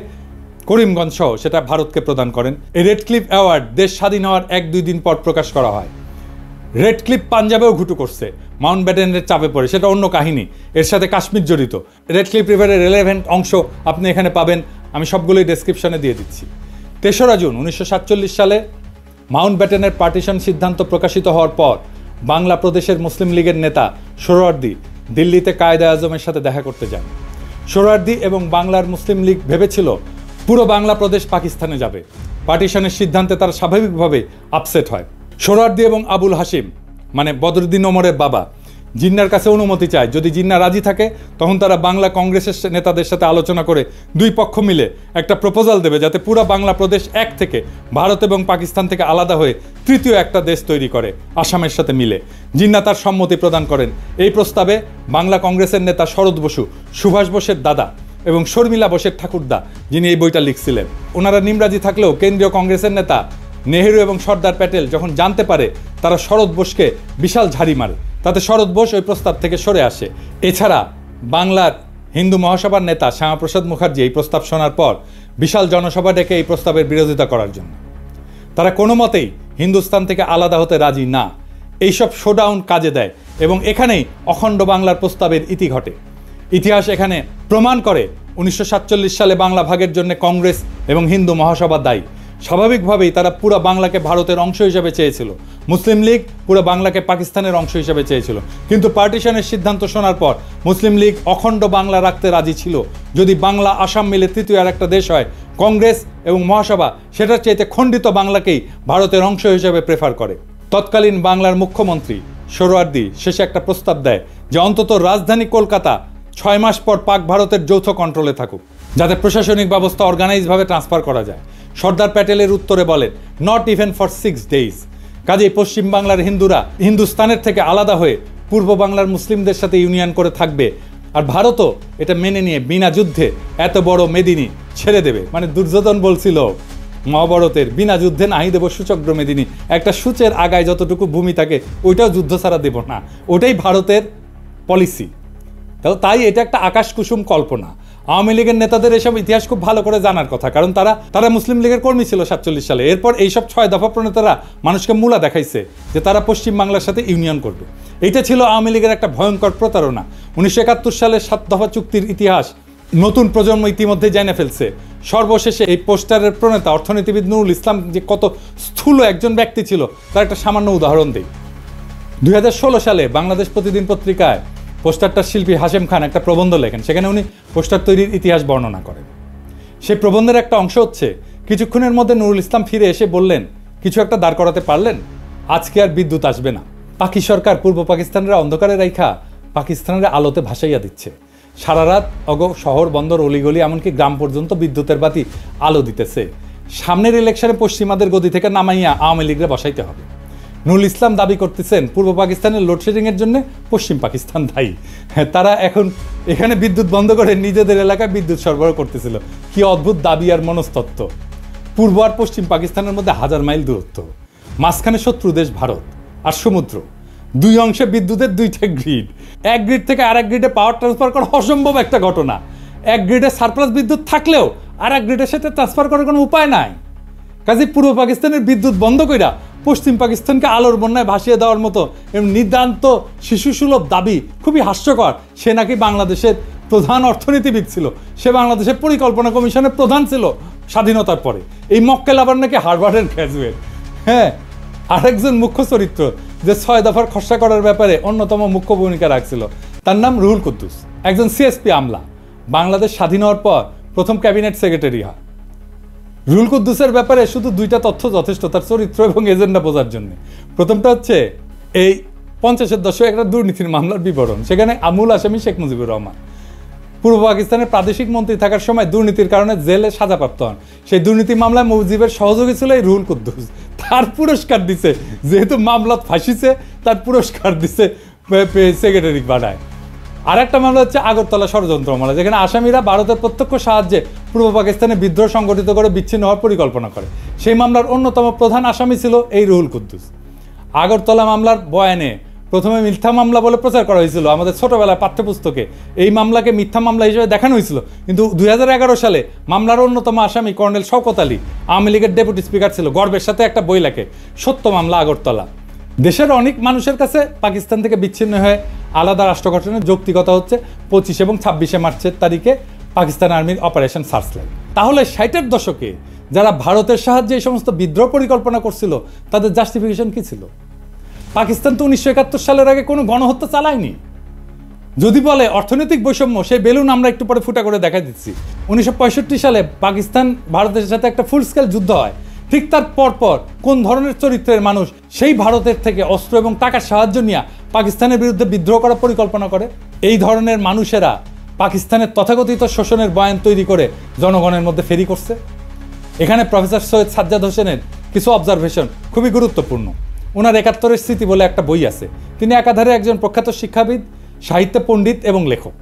করিমগঞ্জ সহ সেটা ভারতকে প্রদান করেন। এই রেডক্লিফ অ্যাওয়ার্ড দেশ স্বাধীন হওয়ার 1-2 দিন পর প্রকাশ করা হয়। রেডক্লিফ পাঞ্জাবেও ঘুটু করছে, মাউন্টব্যাটেনের চাপে পড়ে, সেটা অন্য কাহিনী, এর সাথে কাশ্মীর জড়িত। রেডক্লিফ রিভারের রেলেভেন্ট অংশ আপনি এখানে পাবেন, আমি সবগুলোই ডেসক্রিপশনে দিয়ে দিচ্ছি। 3রা জুন 1947 সালে মাউন্টব্যাটেনের পার্টিশন সিদ্ধান্ত প্রকাশিত হওয়ার পর বাংলা প্রদেশের মুসলিম লীগের নেতা সোহরাওয়ার্দী দিল্লিতে কায়েদে আজমের সাথে দেখা করতে যান। সোহরাওয়ার্দী এবং বাংলার মুসলিম লীগ ভেবেছিল পুরো বাংলা প্রদেশ পাকিস্তানে যাবে। পার্টিশনের সিদ্ধান্তে তারা স্বাভাবিকভাবে আপসেট হয়। সোহরাওয়ার্দী এবং আবুল হাশিম মানে বদরুদ্দিন ওমরের বাবা জিন্নার কাছে অনুমতি চায়। যদি জিন্না রাজি থাকে তখন তারা বাংলা কংগ্রেসের নেতাদের সাথে আলোচনা করে 2 পক্ষ মিলে একটা প্রপোজাল দেবে যাতে পুরো বাংলা প্রদেশ এক থেকে ভারত এবং পাকিস্তান থেকে আলাদা হয়ে তৃতীয় একটা দেশ তৈরি করে আসামের সাথে মিলে। জিন্না তার সম্মতি প্রদান করেন। এই প্রস্তাবে বাংলা কংগ্রেসের নেতা শরৎ বসু, সুভাষ বোসের দাদা, এবং শর্মিলা বোসের ঠাকুরদা, যিনি এই বইটা লিখছিলেন, ওনারা নিমরাজি থাকলেও কেন্দ্রীয় কংগ্রেসের নেতা নেহেরু এবং সর্দার প্যাটেল যখন জানতে পারে তারা শরৎ বোসকে বিশাল ঝাড়ি মারে, তাতে শরৎ বোস ওই প্রস্তাব থেকে সরে আসে। এছাড়া বাংলার হিন্দু মহাসভার নেতা শ্যামাপ্রসাদ মুখার্জি এই প্রস্তাব শোনার পর বিশাল জনসভা ডেকে এই প্রস্তাবের বিরোধিতা করার জন্য। তারা কোনো মতেই হিন্দুস্তান থেকে আলাদা হতে রাজি না। এইসব শোডাউন কাজে দেয় এবং এখানেই অখণ্ড বাংলার প্রস্তাবের ইতি ঘটে। ইতিহাস এখানে প্রমাণ করে 1947 সালে বাংলা ভাগের জন্য কংগ্রেস এবং হিন্দু মহাসভা দায়ী। স্বাভাবিকভাবেই তারা পুরো বাংলাকে ভারতের অংশ হিসেবে চেয়েছিল, মুসলিম লীগ পুরো বাংলাকে পাকিস্তানের অংশ হিসেবে চেয়েছিল। কিন্তু পার্টিশনের সিদ্ধান্ত শোনার পর মুসলিম লীগ অখণ্ড বাংলা রাখতে রাজি ছিল। যদি বাংলা আসাম মিলে তৃতীয় আর একটা দেশ হয়, কংগ্রেস এবং মহাসভা সেটার চাইতে খণ্ডিত বাংলাকেই ভারতের অংশ হিসেবে প্রেফার করে। তৎকালীন বাংলার মুখ্যমন্ত্রী সোহরাওয়ার্দী শেষে একটা প্রস্তাব দেয় যে অন্তত রাজধানী কলকাতা 6 মাস পর পাক ভারতের যৌথ কন্ট্রোলে থাকুক, যাতে প্রশাসনিক ব্যবস্থা অর্গানাইজভাবে ট্রান্সফার করা যায়। সর্দার প্যাটেলের উত্তরে বলেন, নট ইভেন ফর 6 days। কাজেই পশ্চিম বাংলার হিন্দুরা হিন্দুস্তানের থেকে আলাদা হয়ে পূর্ব বাংলার মুসলিমদের সাথে ইউনিয়ন করে থাকবে, আর ভারতও এটা মেনে নিয়ে বিনা যুদ্ধে এত বড় মেদিনী ছেড়ে দেবে। মানে দুর্যোধন বলছিল মহাভারতের, বিনা যুদ্ধে নাহি দেব সূচক্র মেদিনী, একটা সূচের আগায় যতটুকু ভূমি থাকে ওইটাও যুদ্ধ ছাড়া দেব না, ওটাই ভারতের পলিসি। তাই এটা একটা আকাশ কুসুম কল্পনা। আওয়ামী লীগের নেতাদের এসব ইতিহাস খুব ভালো করে জানার কথা, কারণ তারা মুসলিম লীগের কর্মী ছিল 47 সালে। এরপর এইসব 6 দফা প্রণেতারা মানুষকে মূলা দেখাইছে যে তারা পশ্চিম বাংলার সাথে ইউনিয়ন করবে। এইটা ছিল আওয়ামী লীগের একটা ভয়ঙ্কর প্রতারণা। 1971 সালের 7 দফা চুক্তির ইতিহাস নতুন প্রজন্ম ইতিমধ্যে জেনে ফেলছে। সর্বশেষে এই পোস্টারের প্রণেতা অর্থনীতিবিদ নুরুল ইসলাম যে কত স্থূল একজন ব্যক্তি ছিল তার একটা সামান্য উদাহরণ দেই। 2016 সালে বাংলাদেশ প্রতিদিন পত্রিকায় পোস্টারটার শিল্পী হাশেম খান একটা প্রবন্ধ লেখেন। সেখানে উনি পোস্টার তৈরির ইতিহাস বর্ণনা করেন। সেই প্রবন্ধের একটা অংশ হচ্ছে, কিছুক্ষণের মধ্যে নুরুল ইসলাম ফিরে এসে বললেন, কিছু একটা দাঁড় করাতে পারলেন? আজকে আর বিদ্যুৎ আসবে না। পাকি সরকার পূর্ব পাকিস্তানের অন্ধকারে রাইখা পাকিস্তানের আলোতে ভাসাইয়া দিচ্ছে। সারা রাত শহর বন্দর অলিগলি এমনকি গ্রাম পর্যন্ত বিদ্যুতের বাতি আলো দিতেছে। সামনের ইলেকশনে পশ্চিমাদের গদি থেকে নামাইয়া আওয়ামী লীগরে বসাইতে হবে। নুরুল ইসলাম দাবি করতেছেন পূর্ব পাকিস্তানের লোডশেডিংয়ের জন্য পশ্চিম পাকিস্তান দায়ী। হ্যাঁ, তারা এখন এখানে বিদ্যুৎ বন্ধ করে নিজেদের এলাকায় বিদ্যুৎ সরবরাহ করতেছিল। কি অদ্ভুত দাবি আর মনস্তত্ত্ব। পূর্ব আর পশ্চিম পাকিস্তানের মধ্যে 1000 মাইল দূরত্ব, মাঝখানে শত্রু দেশ ভারত আর সমুদ্র, দুই অংশে বিদ্যুতের 2টা গ্রিড। এক গ্রিড থেকে আরেক গ্রিডে পাওয়ার ট্রান্সফার করা অসম্ভব একটা ঘটনা। এক গ্রিডে সারপ্লাস বিদ্যুৎ থাকলেও আর এক গ্রিডের সাথে ট্রান্সফার করার কোনো উপায় নাই। কাজে পূর্ব পাকিস্তানের বিদ্যুৎ বন্ধ কইরা পশ্চিম পাকিস্তানকে আলোর বন্যায় ভাসিয়ে দেওয়ার মতো নিতান্ত শিশুসুলভ দাবি খুবই হাস্যকর। সে নাকি বাংলাদেশের প্রধান অর্থনীতিবিদ ছিল, সে বাংলাদেশের পরিকল্পনা কমিশনের প্রধান ছিল স্বাধীনতার পরে। এই মক্কেল আবার নাকি হার্ভার্ডের গ্র্যাজুয়েট। হ্যাঁ, আরেকজন মুখ্য চরিত্র যে 6 দফার খসড়া করার ব্যাপারে অন্যতম মুখ্য ভূমিকা রাখছিল, তার নাম রুহুল কুদ্দুস, একজন সিএসপি আমলা। বাংলাদেশ স্বাধীন হওয়ার পর প্রথম ক্যাবিনেট সেক্রেটারি হয়। রুহুল কুদ্দুসের ব্যাপারে শুধু 2টা তথ্য যথেষ্ট তার চরিত্র এবং এজেন্ডা বোঝার জন্য। প্রথমটা হচ্ছে এই 50-এর দশকে একটা দুর্নীতির মামলার বিবরণ। সেখানে আমূল আসামি শেখ মুজিবুর রহমান পূর্ব পাকিস্তানের প্রাদেশিক মন্ত্রী থাকার সময় দুর্নীতির কারণে জেলে সাজাপ্রাপ্ত হন। সেই দুর্নীতি মামলায় মুজিবের সহযোগী ছিল এই রুহুল কুদ্দুস। তার পুরস্কার দিছে, যেহেতু মামলা ফাঁসিছে তার পুরস্কার দিছে সেক্রেটারি বানায়। আর একটা মামলা হচ্ছে আগরতলা ষড়যন্ত্র মামলা, যেখানে আসামিরা ভারতের প্রত্যক্ষ সাহায্যে পূর্ব পাকিস্তানে বিদ্রোহ সংগঠিত করে বিচ্ছিন্ন হওয়ার পরিকল্পনা করে। সেই মামলার অন্যতম প্রধান আসামি ছিল এই রুহুল কুদ্দুস। আগরতলা মামলার বয়ানে প্রথমে মিথ্যা মামলা বলে প্রচার করা হয়েছিল আমাদের ছোটবেলায় পাঠ্যপুস্তকে। এই মামলাকে মিথ্যা মামলা হিসেবে দেখানো হয়েছিল, কিন্তু 2011 সালে মামলার অন্যতম আসামি কর্নেল শওকত আলী আওয়ামী লীগের ডেপুটি স্পিকার ছিল, গর্বের সাথে একটা বই লেখে, সত্য মামলা আগরতলা। দেশের অনেক মানুষের কাছে পাকিস্তান থেকে বিচ্ছিন্ন হয়ে আলাদা রাষ্ট্র গঠনের যৌক্তিকতা হচ্ছে 25 এবং 26 মার্চের তারিখে পাকিস্তান আর্মির অপারেশন সার্চলাইট। তাহলে 60-এর দশকে যারা ভারতের সাহায্যে এই সমস্ত বিদ্রোহ পরিকল্পনা করছিল তাদের জাস্টিফিকেশন কি ছিল? পাকিস্তান তো 1971 সালের আগে কোনো গণহত্যা চালায়নি। যদি বলে অর্থনৈতিক বৈষম্য, সেই বেলুন আমরা একটু পরে ফুটা করে দেখা দিচ্ছি। 1965 সালে পাকিস্তান ভারতের সাথে একটা ফুল স্কেল যুদ্ধ হয়। ঠিক তার পরপর কোন ধরনের চরিত্রের মানুষ সেই ভারতের থেকে অস্ত্র এবং টাকার সাহায্য নিয়ে পাকিস্তানের বিরুদ্ধে বিদ্রোহ করার পরিকল্পনা করে? এই ধরনের মানুষেরা পাকিস্তানের তথাকথিত শোষণের বয়ান তৈরি করে জনগণের মধ্যে ফেরি করছে। এখানে প্রফেসর সৈয়দ সাজ্জাদ হোসেনের কিছু অবজারভেশন খুবই গুরুত্বপূর্ণ। ওনার 71-এর স্মৃতি বলে একটা বই আছে। তিনি একাধারে একজন প্রখ্যাত শিক্ষাবিদ, সাহিত্য পণ্ডিত এবং লেখক।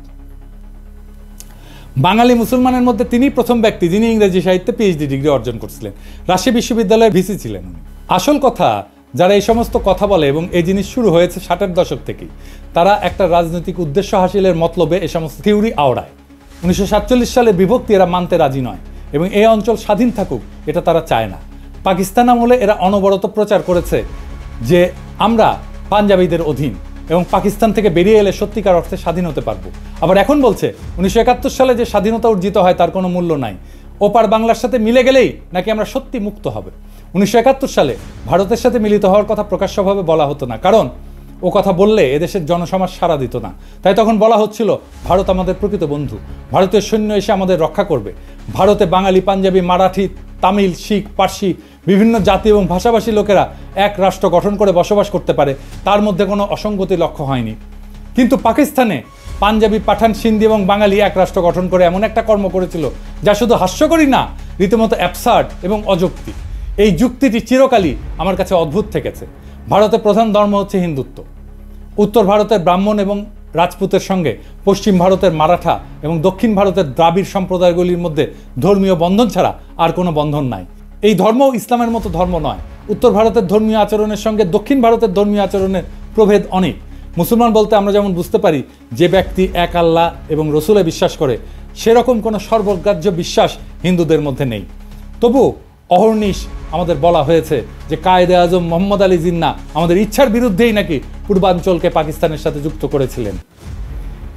বাঙালি মুসলমানের মধ্যে তিনিই প্রথম ব্যক্তি যিনি ইংরেজি সাহিত্যে পিএইচডি ডিগ্রি অর্জন করছিলেন। রাজশাহী বিশ্ববিদ্যালয়ের ভিসি ছিলেন উনি। আসল কথা, যারা এই সমস্ত কথা বলে এবং এই জিনিস শুরু হয়েছে 60-এর দশক থেকেই, তারা একটা রাজনৈতিক উদ্দেশ্য হাসিলের মতলবে এই সমস্ত থিওরি আওড়ায়। 1947 সালে বিভক্তি এরা মানতে রাজি নয় এবং এই অঞ্চল স্বাধীন থাকুক এটা তারা চায় না। পাকিস্তান আমলে এরা অনবরত প্রচার করেছে যে আমরা পাঞ্জাবিদের অধীন এবং পাকিস্তান থেকে বেরিয়ে এলে সত্যিকার অর্থে স্বাধীন হতে পারবো। আবার এখন বলছে 1971 সালে যে স্বাধীনতা অর্জিত হয় তার কোনো মূল্য নাই, ওপার বাংলার সাথে মিলে গেলেই নাকি আমরা সত্যি মুক্ত হবে। 1971 সালে ভারতের সাথে মিলিত হওয়ার কথা প্রকাশ্যভাবে বলা হতো না, কারণ ও কথা বললে এদেশের জনসমাজ সাড়া দিত না। তাই তখন বলা হচ্ছিল ভারত আমাদের প্রকৃত বন্ধু, ভারতীয় সৈন্য এসে আমাদের রক্ষা করবে। ভারতে বাঙালি, পাঞ্জাবি, মারাঠি, তামিল, শিখ, পার্সি বিভিন্ন জাতি এবং ভাষাভাষী লোকেরা এক রাষ্ট্র গঠন করে বসবাস করতে পারে, তার মধ্যে কোনো অসঙ্গতি লক্ষ্য হয়নি। কিন্তু পাকিস্তানে পাঞ্জাবি, পাঠান, সিন্ধি এবং বাঙালি এক রাষ্ট্র গঠন করে এমন একটা কর্ম করেছিল যা শুধু হাস্যকরই না, রীতিমতো অ্যাবসার্ড এবং অযৌক্তিক। এই যুক্তিটি চিরকালই আমার কাছে অদ্ভুত থেকেছে। ভারতের প্রধান ধর্ম হচ্ছে হিন্দুত্ব। উত্তর ভারতের ব্রাহ্মণ এবং রাজপুতের সঙ্গে পশ্চিম ভারতের মারাঠা এবং দক্ষিণ ভারতের দ্রাবিড় সম্প্রদায়গুলির মধ্যে ধর্মীয় বন্ধন ছাড়া আর কোনো বন্ধন নাই। এই ধর্ম ইসলামের মতো ধর্ম নয়। উত্তর ভারতের ধর্মীয় আচরণের সঙ্গে দক্ষিণ ভারতের ধর্মীয় আচরণের প্রভেদ অনেক। মুসলমান বলতে আমরা যেমন বুঝতে পারি যে ব্যক্তি এক আল্লাহ এবং রসুলে বিশ্বাস করে, সেরকম কোনো সর্বগ্রাহ্য বিশ্বাস হিন্দুদের মধ্যে নেই। তবু অহর্নিশ আমাদের বলা হয়েছে যে কায়েদে আজম মোহাম্মদ আলী জিন্না আমাদের ইচ্ছার বিরুদ্ধেই নাকি পূর্বাঞ্চলকে পাকিস্তানের সাথে যুক্ত করেছিলেন।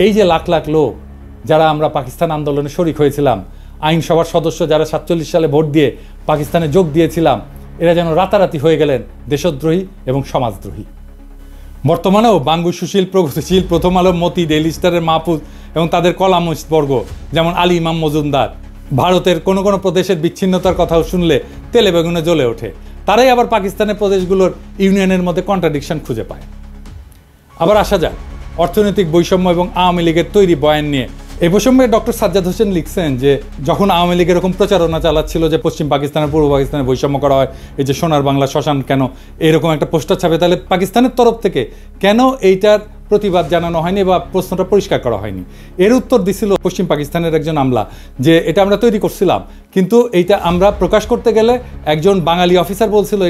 এই যে লাখ লাখ লোক যারা আমরা পাকিস্তান আন্দোলনে শরিক হয়েছিলাম, আইনসভার সদস্য যারা 47 সালে ভোট দিয়ে পাকিস্তানে যোগ দিয়েছিলাম, এরা যেন রাতারাতি হয়ে গেলেন দেশদ্রোহী এবং সমাজদ্রোহী। বর্তমানেও বাঙ্গু, সুশীল, প্রগতিশীল, প্রথম আলো, মতি, ডেইলি স্টারের মাহফুজ এবং তাদের কলামবর্গ যেমন আলী ইমাম মজুমদার ভারতের কোনো কোনো প্রদেশের বিচ্ছিন্নতার কথাও শুনলে তেলে বেগুনে জ্বলে ওঠে। তারাই আবার পাকিস্তানের প্রদেশগুলোর ইউনিয়নের মধ্যে কন্ট্রাডিকশন খুঁজে পায়। আবার আসা যাক অর্থনৈতিক বৈষম্য এবং আওয়ামী লীগের তৈরি বয়ান নিয়ে। এই প্রসঙ্গে ডক্টর সাজ্জাদ হোসেন লিখছেন যে যখন আওয়ামী লীগ এরকম প্রচারণা চালাচ্ছিল যে পশ্চিম পাকিস্তানের পূর্ব পাকিস্তানে বৈষম্য করা হয়, এই যে সোনার বাংলা শ্মশান কেন, এরকম একটা পোস্টার ছাপে, তাহলে পাকিস্তানের তরফ থেকে কেন এইটার প্রতিবাদ জানানো হয়নি বা প্রশ্নটা পরিষ্কার করা হয়নি? এর উত্তর দিছিল পশ্চিম পাকিস্তানের একজন আমলা যে এটা আমরা তৈরি করছিলাম, কিন্তু এইটা আমরা প্রকাশ করতে গেলে একজন বাঙালি অফিসার বলছিল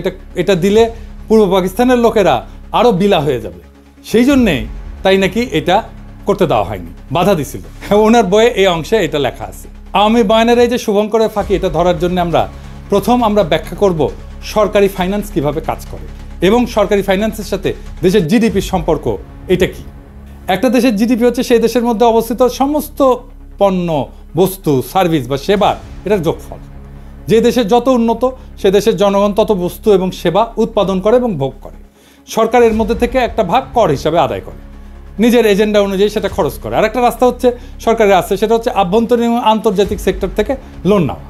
এটা দিলে পূর্ব পাকিস্তানের লোকেরা আরও বিলা হয়ে যাবে, সেই জন্যে তাই নাকি এটা করতে দেওয়া হয়নি, বাধা দিছিল। ওনার বইয়ে এই অংশে এটা লেখা আছে। আওয়ামী বয়ানের এই যে শুভঙ্করের ফাঁকি, এটা ধরার জন্য আমরা ব্যাখ্যা করব সরকারি ফাইন্যান্স কিভাবে কাজ করে এবং সরকারি ফাইন্যান্সের সাথে দেশের জিডিপির সম্পর্ক এটা কি। একটা দেশের জিডিপি হচ্ছে সেই দেশের মধ্যে অবস্থিত সমস্ত পণ্য, বস্তু, সার্ভিস বা সেবার এটার যোগফল। যে দেশের যত উন্নত সে দেশের জনগণ তত বস্তু এবং সেবা উৎপাদন করে এবং ভোগ করে। সরকার এর মধ্যে থেকে একটা ভাগ কর হিসাবে আদায় করে, নিজের এজেন্ডা অনুযায়ী সেটা খরচ করে। আর একটা রাস্তা হচ্ছে সরকারের আছে, সেটা হচ্ছে আভ্যন্তরীণ এবং আন্তর্জাতিক সেক্টর থেকে লোন নেওয়া।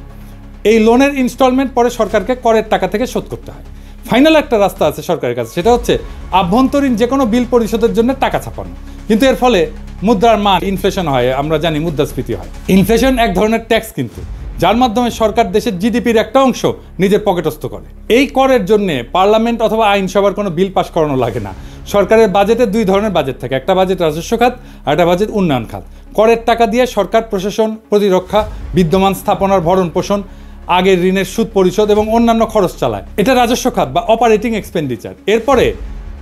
এই লোনের ইনস্টলমেন্ট পরে সরকারকে করের টাকা থেকে শোধ করতে হয়। ফাইনাল একটা রাস্তা আছে সরকারের কাছে, সেটা হচ্ছে আভ্যন্তরীণ যে কোনো বিল পরিশোধের জন্য টাকা ছাপানো। কিন্তু এর ফলে মুদ্রার মান ইনফ্লেশন হয়, আমরা জানি মুদ্রাস্ফীতি হয়। ইনফ্লেশন এক ধরনের ট্যাক্স কিন্তু, যার মাধ্যমে সরকার দেশের জিডিপির একটা অংশ নিজের পকেটস্থ করে। এই করের জন্য পার্লামেন্ট অথবা আইনসভার কোনো বিল পাস করানো লাগে না। সরকারের বাজেটে দুই ধরনের বাজেট থাকে, একটা বাজেট রাজস্ব খাত আর একটা বাজেট উন্নয়ন খাত। করের টাকা দিয়ে সরকার প্রশাসন, প্রতিরক্ষা, বিদ্যমান স্থাপনার ভরণ পোষণ, আগের ঋণের সুদ পরিশোধ এবং অন্যান্য খরচ চালায়। এটা রাজস্ব খাত বা অপারেটিং এক্সপেন্ডিচার। এরপরে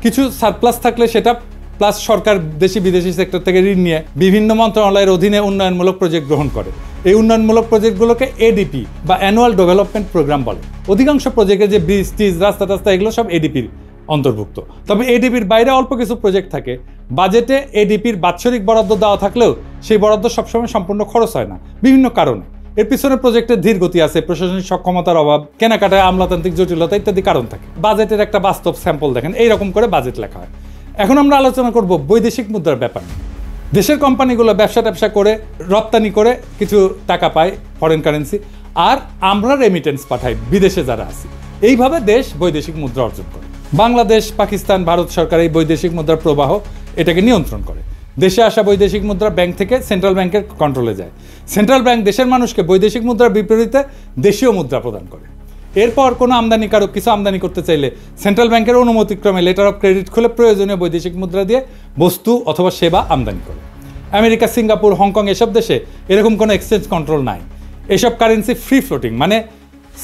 কিছু সারপ্লাস থাকলে সেটা প্লাস সরকার দেশি বিদেশি সেক্টর থেকে ঋণ নিয়ে বিভিন্ন মন্ত্রণালয়ের অধীনে উন্নয়নমূলক প্রজেক্ট গ্রহণ করে। এই উন্নয়নমূলক প্রজেক্টগুলোকে এডিপি বা অ্যানুয়াল ডেভেলপমেন্ট প্রোগ্রাম বলে। অধিকাংশ প্রজেক্টে যে ব্রিজ, টিজ, রাস্তা টাস্তা এগুলো সব এডিপির অন্তর্ভুক্ত। তবে এডিপির বাইরে অল্প কিছু প্রজেক্ট থাকে। বাজেটে এডিপির বাৎসরিক বরাদ্দ দেওয়া থাকলেও সেই বরাদ্দ সবসময় সম্পূর্ণ খরচ হয় না বিভিন্ন কারণে। এর পিছনে প্রজেক্টের ধীর গতি আছে, প্রশাসনিক সক্ষমতার অভাব, কেনাকাটায় আমলাতান্ত্রিক জটিলতা ইত্যাদি কারণ থাকে। বাজেটের একটা বাস্তব স্যাম্পল দেখেন, এইরকম করে বাজেট লেখা হয়। এখন আমরা আলোচনা করব বৈদেশিক মুদ্রার ব্যাপার। দেশের কোম্পানিগুলো ব্যবসা করে রপ্তানি করে কিছু টাকা পায়, ফরেন কারেন্সি, আর আমরা রেমিটেন্স পাঠাই বিদেশে যারা আছে। এইভাবে দেশ বৈদেশিক মুদ্রা অর্জন করে। বাংলাদেশ, পাকিস্তান, ভারত সরকার এই বৈদেশিক মুদ্রার প্রবাহ এটাকে নিয়ন্ত্রণ করে। দেশে আসা বৈদেশিক মুদ্রা ব্যাংক থেকে সেন্ট্রাল ব্যাংকের কন্ট্রোলে যায়। সেন্ট্রাল ব্যাংক দেশের মানুষকে বৈদেশিক মুদ্রার বিপরীতে দেশীয় মুদ্রা প্রদান করে। এরপর কোনো আমদানিকারক কিছু আমদানি করতে চাইলে সেন্ট্রাল ব্যাংকের অনুমতিক্রমে লেটার অফ ক্রেডিট খুলে প্রয়োজনীয় বৈদেশিক মুদ্রা দিয়ে বস্তু অথবা সেবা আমদানি করে। আমেরিকা, সিঙ্গাপুর, হংকং এসব দেশে এরকম কোনো এক্সচেঞ্জ কন্ট্রোল নাই। এসব কারেন্সি ফ্রি ফ্লোটিং, মানে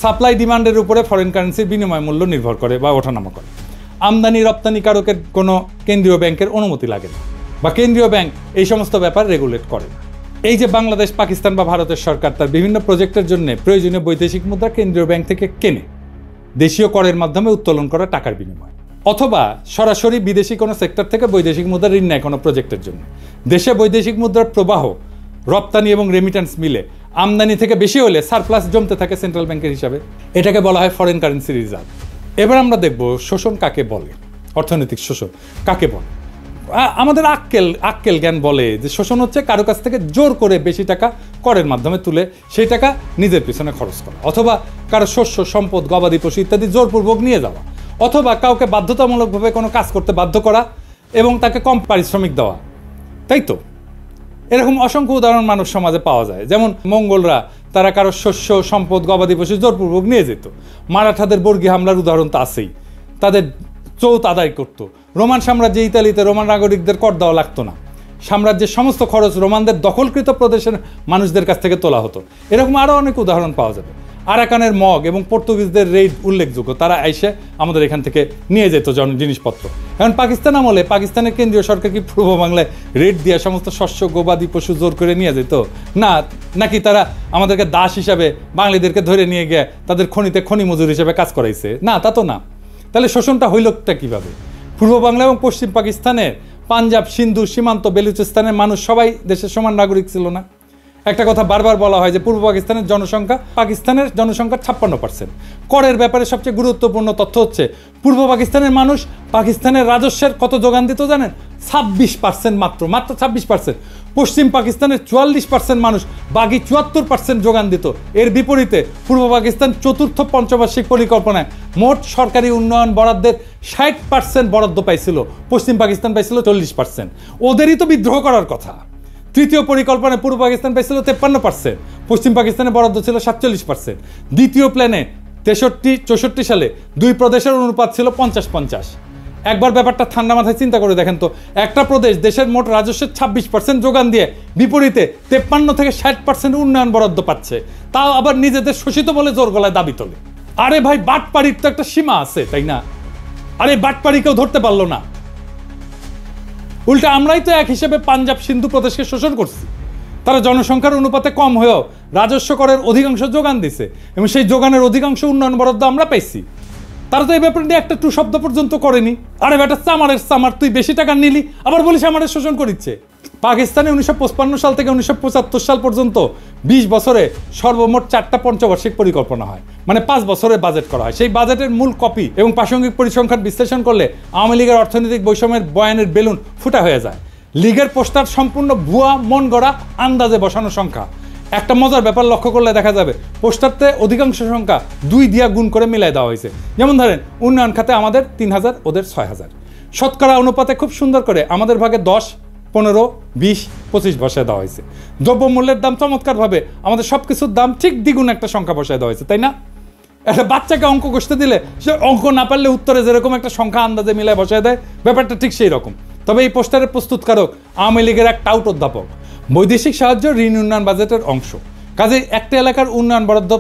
সাপ্লাই ডিমান্ডের উপরে ফরেন কারেন্সির বিনিময় মূল্য নির্ভর করে বা ওঠানামা করে। আমদানি রপ্তানিকারকের কোনো কেন্দ্রীয় ব্যাংকের অনুমতি লাগে না, বা কেন্দ্রীয় ব্যাংক এই সমস্ত ব্যাপার রেগুলেট করে না। এই যে বাংলাদেশ, পাকিস্তান বা ভারতের সরকার তার বিভিন্ন প্রজেক্টের জন্য প্রয়োজনীয় বৈদেশিক মুদ্রা কেন্দ্রীয় ব্যাংক থেকে কেনে দেশীয় করের মাধ্যমে উত্তোলন করা টাকার বিনিময়, অথবা সরাসরি বিদেশি কোনো সেক্টর থেকে বৈদেশিক মুদ্রা ঋণ নেয় কোনো প্রজেক্টের জন্য। দেশে বৈদেশিক মুদ্রার প্রবাহ, রপ্তানি এবং রেমিটেন্স মিলে আমদানি থেকে বেশি হলে সারপ্লাস জমতে থাকে সেন্ট্রাল ব্যাংকের হিসাবে। এটাকে বলা হয় ফরেন কারেন্সি রিজার্ভ। এবার আমরা দেখব শোষণ কাকে বলে, অর্থনৈতিক শোষণ কাকে বলে। আমাদের আক্কেল জ্ঞান বলে যে শোষণ হচ্ছে কারো কাছ থেকে জোর করে বেশি টাকা করের মাধ্যমে তুলে সেই টাকা নিজের পিছনে খরচ করা, অথবা কারো শস্য, সম্পদ, গবাদি পশু ইত্যাদি জোরপূর্বক নিয়ে যাওয়া, অথবা কাউকে বাধ্যতামূলকভাবে কোনো কাজ করতে বাধ্য করা এবং তাকে কম পারিশ্রমিক দেওয়া। তাই তো এরকম অসংখ্য উদাহরণ মানব সমাজে পাওয়া যায়। যেমন মঙ্গলরা তারা কারো শস্য, সম্পদ, গবাদি পশু জোরপূর্বক নিয়ে যেত। মারাঠাদের বর্গী হামলার উদাহরণ তো আছেই, তাদের চৌত আদায় করতো। রোমান সাম্রাজ্যে ইতালিতে রোমান নাগরিকদের কর দেওয়া লাগতো না, সাম্রাজ্যের সমস্ত খরচ রোমানদের দখলকৃত প্রদেশের মানুষদের কাছ থেকে তোলা হতো। এরকম আরও অনেক উদাহরণ পাওয়া যাবে। আরাকানের মগ এবং পর্তুগিজদের রেইড উল্লেখযোগ্য, তারা এসে আমাদের এখান থেকে নিয়ে যেত জিনিসপত্র। এখন পাকিস্তান আমলে পাকিস্তানের কেন্দ্রীয় সরকার কি পূর্ব বাংলায় রেড দিয়ে সমস্ত শস্য, গবাদি পশু জোর করে নিয়ে যেত? না, নাকি তারা আমাদেরকে দাস হিসাবে বাঙালিদেরকে ধরে নিয়ে গিয়ে তাদের খনিতে খনি মজুর হিসেবে কাজ করাইছে? না, তা তো না। তাহলে শোষণটা হইলটা কীভাবে? পূর্ব বাংলা এবং পশ্চিম পাকিস্তানের, পাঞ্জাব, সিন্ধু, সীমান্ত, বেলুচিস্তানের মানুষ সবাই দেশের সমান নাগরিক ছিল না? একটা কথা বারবার বলা হয় যে পূর্ব পাকিস্তানের জনসংখ্যা পাকিস্তানের জনসংখ্যার 56%। করের ব্যাপারে সবচেয়ে গুরুত্বপূর্ণ তথ্য হচ্ছে পূর্ব পাকিস্তানের মানুষ পাকিস্তানের রাজস্বের কত যোগান দিত জানেন? 26%, মাত্র 26%। পশ্চিম পাকিস্তানের 44% মানুষ বাকি 74% যোগান দিত। এর বিপরীতে পূর্ব পাকিস্তান চতুর্থ পঞ্চবার্ষিক পরিকল্পনায় মোট সরকারি উন্নয়ন বরাদ্দের 60% বরাদ্দ পাইছিল, পশ্চিম পাকিস্তান পাইছিল 40%। ওদেরই তো বিদ্রোহ করার কথা। তৃতীয় পরিকল্পনায় পূর্ব পাকিস্তান পাইছিল 53%, পশ্চিম পাকিস্তানের বরাদ্দ ছিল 47%। দ্বিতীয় প্ল্যানে 63-64 সালে দুই প্রদেশের অনুপাত ছিল 50-50। একবার ব্যাপারটা ঠান্ডা মাথায় চিন্তা করে দেখেন তো, একটা প্রদেশ দেশের মোট রাজস্বের 26% যোগান দিয়ে বিপরীতে 53-60% উন্নয়ন বরাদ্দ পাচ্ছে, তাও আবার নিজেদের শোষিত বলে জোর গলায় দাবি তোলে। আরে ভাই, বাটপাড়ির তো একটা সীমা আছে, তাই না? আরে বাটপাড়ি কেউ ধরতে পারলো না। উল্টা আমরাই তো এক হিসেবে পাঞ্জাব, সিন্ধু প্রদেশকে শোষণ করছি। তারা জনসংখ্যার অনুপাতে কম হয়েও রাজস্ব করের অধিকাংশ যোগান দিছে এবং সেই যোগানের অধিকাংশ উন্নয়ন বরাদ্দ আমরা পাইছি। তারা তো এই ব্যাপারে নিয়ে একটা টু শব্দ পর্যন্ত করেনি। আরে বেটা, চামারের চামার, তুই বেশি টাকা নিলি আবার বলিস আমাদের শোষণ করিচ্ছে। পাকিস্তানে 1955 সাল থেকে 1975 সাল পর্যন্ত 20 বছরে সর্বমোট 4টা পঞ্চবার্ষিক পরিকল্পনা হয়, মানে 5 বছরের বাজেট করা হয়। সেই বাজেটের মূল কপি এবং প্রাসঙ্গিক পরিসংখ্যান বিশ্লেষণ করলে আওয়ামী লীগের অর্থনৈতিক বৈষম্যের বয়ানের বেলুন ফুটা হয়ে যায়। লীগের পোস্টার সম্পূর্ণ ভুয়া, মন গড়া, আন্দাজে বসানো সংখ্যা। একটা মজার ব্যাপার লক্ষ্য করলে দেখা যাবে পোস্টারতে অধিকাংশ সংখ্যা 2 দিয়া গুণ করে মিলাই দেওয়া হয়েছে। যেমন ধরেন, উন্নয়ন খাতে আমাদের 3000, ওদের 6000। শতকরা অনুপাতে খুব সুন্দর করে আমাদের ভাগে 10, 15, 20, 25 বসায় দেওয়া হয়েছে। দ্রব্যমূল্যের দাম চমৎকারভাবে আমাদের সব কিছুর দাম ঠিক দ্বিগুণ একটা সংখ্যা বসায় দেওয়া হয়েছে, তাই না? একটা বাচ্চাকে অঙ্ক কষতে দিলে সে অঙ্ক না পারলে উত্তরে যেরকম একটা সংখ্যা আন্দাজে মিলায় বসায় দেয়, ব্যাপারটা ঠিক সেই রকম। তবে এই পোস্টারের প্রস্তুতকারক আওয়ামী লীগের এক টাউট অধ্যাপক। বৈদেশিক সাহায্য ঋণ উন্নয়ন বাজেটের অংশ, কাজে একটা এলাকার উন্নয়ন বরাদ্দ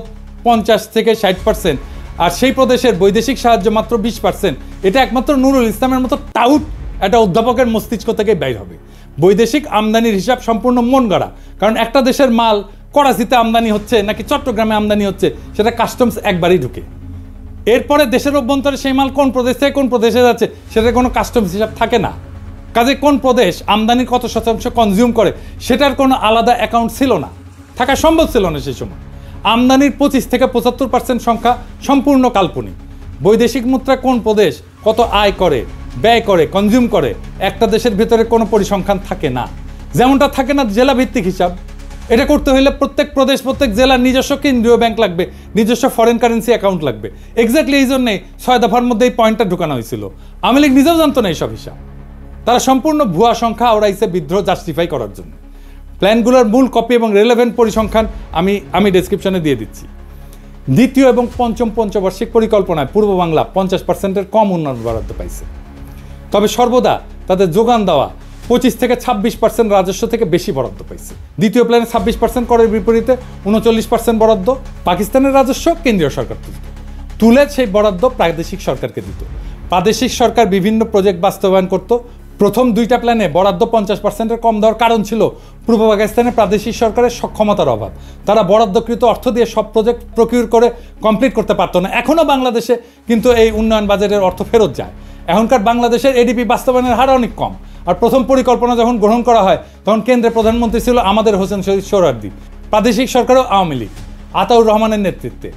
50-60%, আর সেই প্রদেশের বৈদেশিক সাহায্য মাত্র 20%। এটা একমাত্র নুরুল ইসলামের মতো টাউট একটা অধ্যাপকের মস্তিষ্ক থেকে বাইর হবে। বৈদেশিক আমদানির হিসাব সম্পূর্ণ মন গড়া, কারণ একটা দেশের মাল করাচিতে আমদানি হচ্ছে নাকি চট্টগ্রামে আমদানি হচ্ছে সেটা কাস্টমস একবারই ঢুকে। এরপরে দেশের অভ্যন্তরে সেই মাল কোন প্রদেশ থেকে কোন প্রদেশে যাচ্ছে সেটা কোনো কাস্টমস হিসাব থাকে না। কাজে কোন প্রদেশ আমদানির কত শতাংশ কনজিউম করে সেটার কোনো আলাদা অ্যাকাউন্ট ছিল না, থাকা সম্ভব ছিল না সেই সময়। আমদানির 25-75% সংখ্যা সম্পূর্ণ কাল্পনিক। বৈদেশিক মুদ্রা কোন প্রদেশ কত আয় করে, ব্যয় করে, কনজিউম করে, একটা দেশের ভেতরে কোনো পরিসংখ্যান থাকে না। যেমনটা থাকে না জেলা ভিত্তিক হিসাব। এটা করতে হলে প্রত্যেক প্রদেশ, প্রত্যেক জেলার নিজস্ব কেন্দ্রীয় ব্যাংক লাগবে, নিজস্ব ফরেন কারেন্সি অ্যাকাউন্ট লাগবে। এক্স্যাক্টলি এই জন্যেই 6 দফার মধ্যে এই পয়েন্টটা ঢুকানো হয়েছিল। আওয়ামী লীগ নিজেও জানতো না এইসব হিসাব। তারা সম্পূর্ণ ভুয়া সংখ্যা ওরাইছে বিদ্রোহ জাস্টিফাই করার জন্য। প্ল্যানগুলোর মূল কপি এবং রেলেভেন্ট পরিসংখ্যান আমি ডেসক্রিপশনে দিয়ে দিচ্ছি। দ্বিতীয় এবং পঞ্চম পঞ্চবার্ষিক পরিকল্পনায় পূর্ব বাংলা 50%-এর কম উন্নয়ন বরাদ্দ পাইছে। তবে সর্বদা তাদের যোগান দেওয়া 25 থেকে 26% রাজস্ব থেকে বেশি বরাদ্দ পাইছে। দ্বিতীয় প্ল্যানে 26% করের বিপরীতে 39% বরাদ্দ পাকিস্তানের রাজস্ব কেন্দ্রীয় সরকার তুলে সেই বরাদ্দ প্রাদেশিক সরকারকে দিত। প্রাদেশিক সরকার বিভিন্ন প্রজেক্ট বাস্তবায়ন করত। প্রথম দুইটা প্ল্যানে বরাদ্দ 50%-এর কম দেওয়ার কারণ ছিল পূর্ব পাকিস্তানে প্রাদেশিক সরকারের সক্ষমতার অভাব। তারা বরাদ্দকৃত অর্থ দিয়ে সব প্রজেক্ট প্রকিউর করে কমপ্লিট করতে পারতো না। এখনও বাংলাদেশে কিন্তু এই উন্নয়ন বাজেটের অর্থ ফেরত যায়। এখনকার বাংলাদেশের এডিপি বাস্তবায়নের হার অনেক কম। আর প্রথম পরিকল্পনা যখন গ্রহণ করা হয় তখন কেন্দ্রের প্রধানমন্ত্রী ছিল আমাদের হোসেন শহীদ সোহরাওয়ার্দী, প্রাদেশিক সরকারও আওয়ামী লীগ আতাউর রহমানের নেতৃত্বে।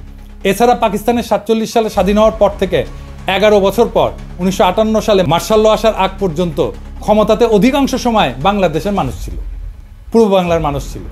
এছাড়া পাকিস্তানের 47 সালে স্বাধীন হওয়ার পর থেকে 11 বছর পর 1958 সালে মার্শাল ল আসার আগ পর্যন্ত ক্ষমতাতে অধিকাংশ সময় বাংলাদেশের মানুষ ছিল, পূর্ব বাংলার মানুষ ছিল।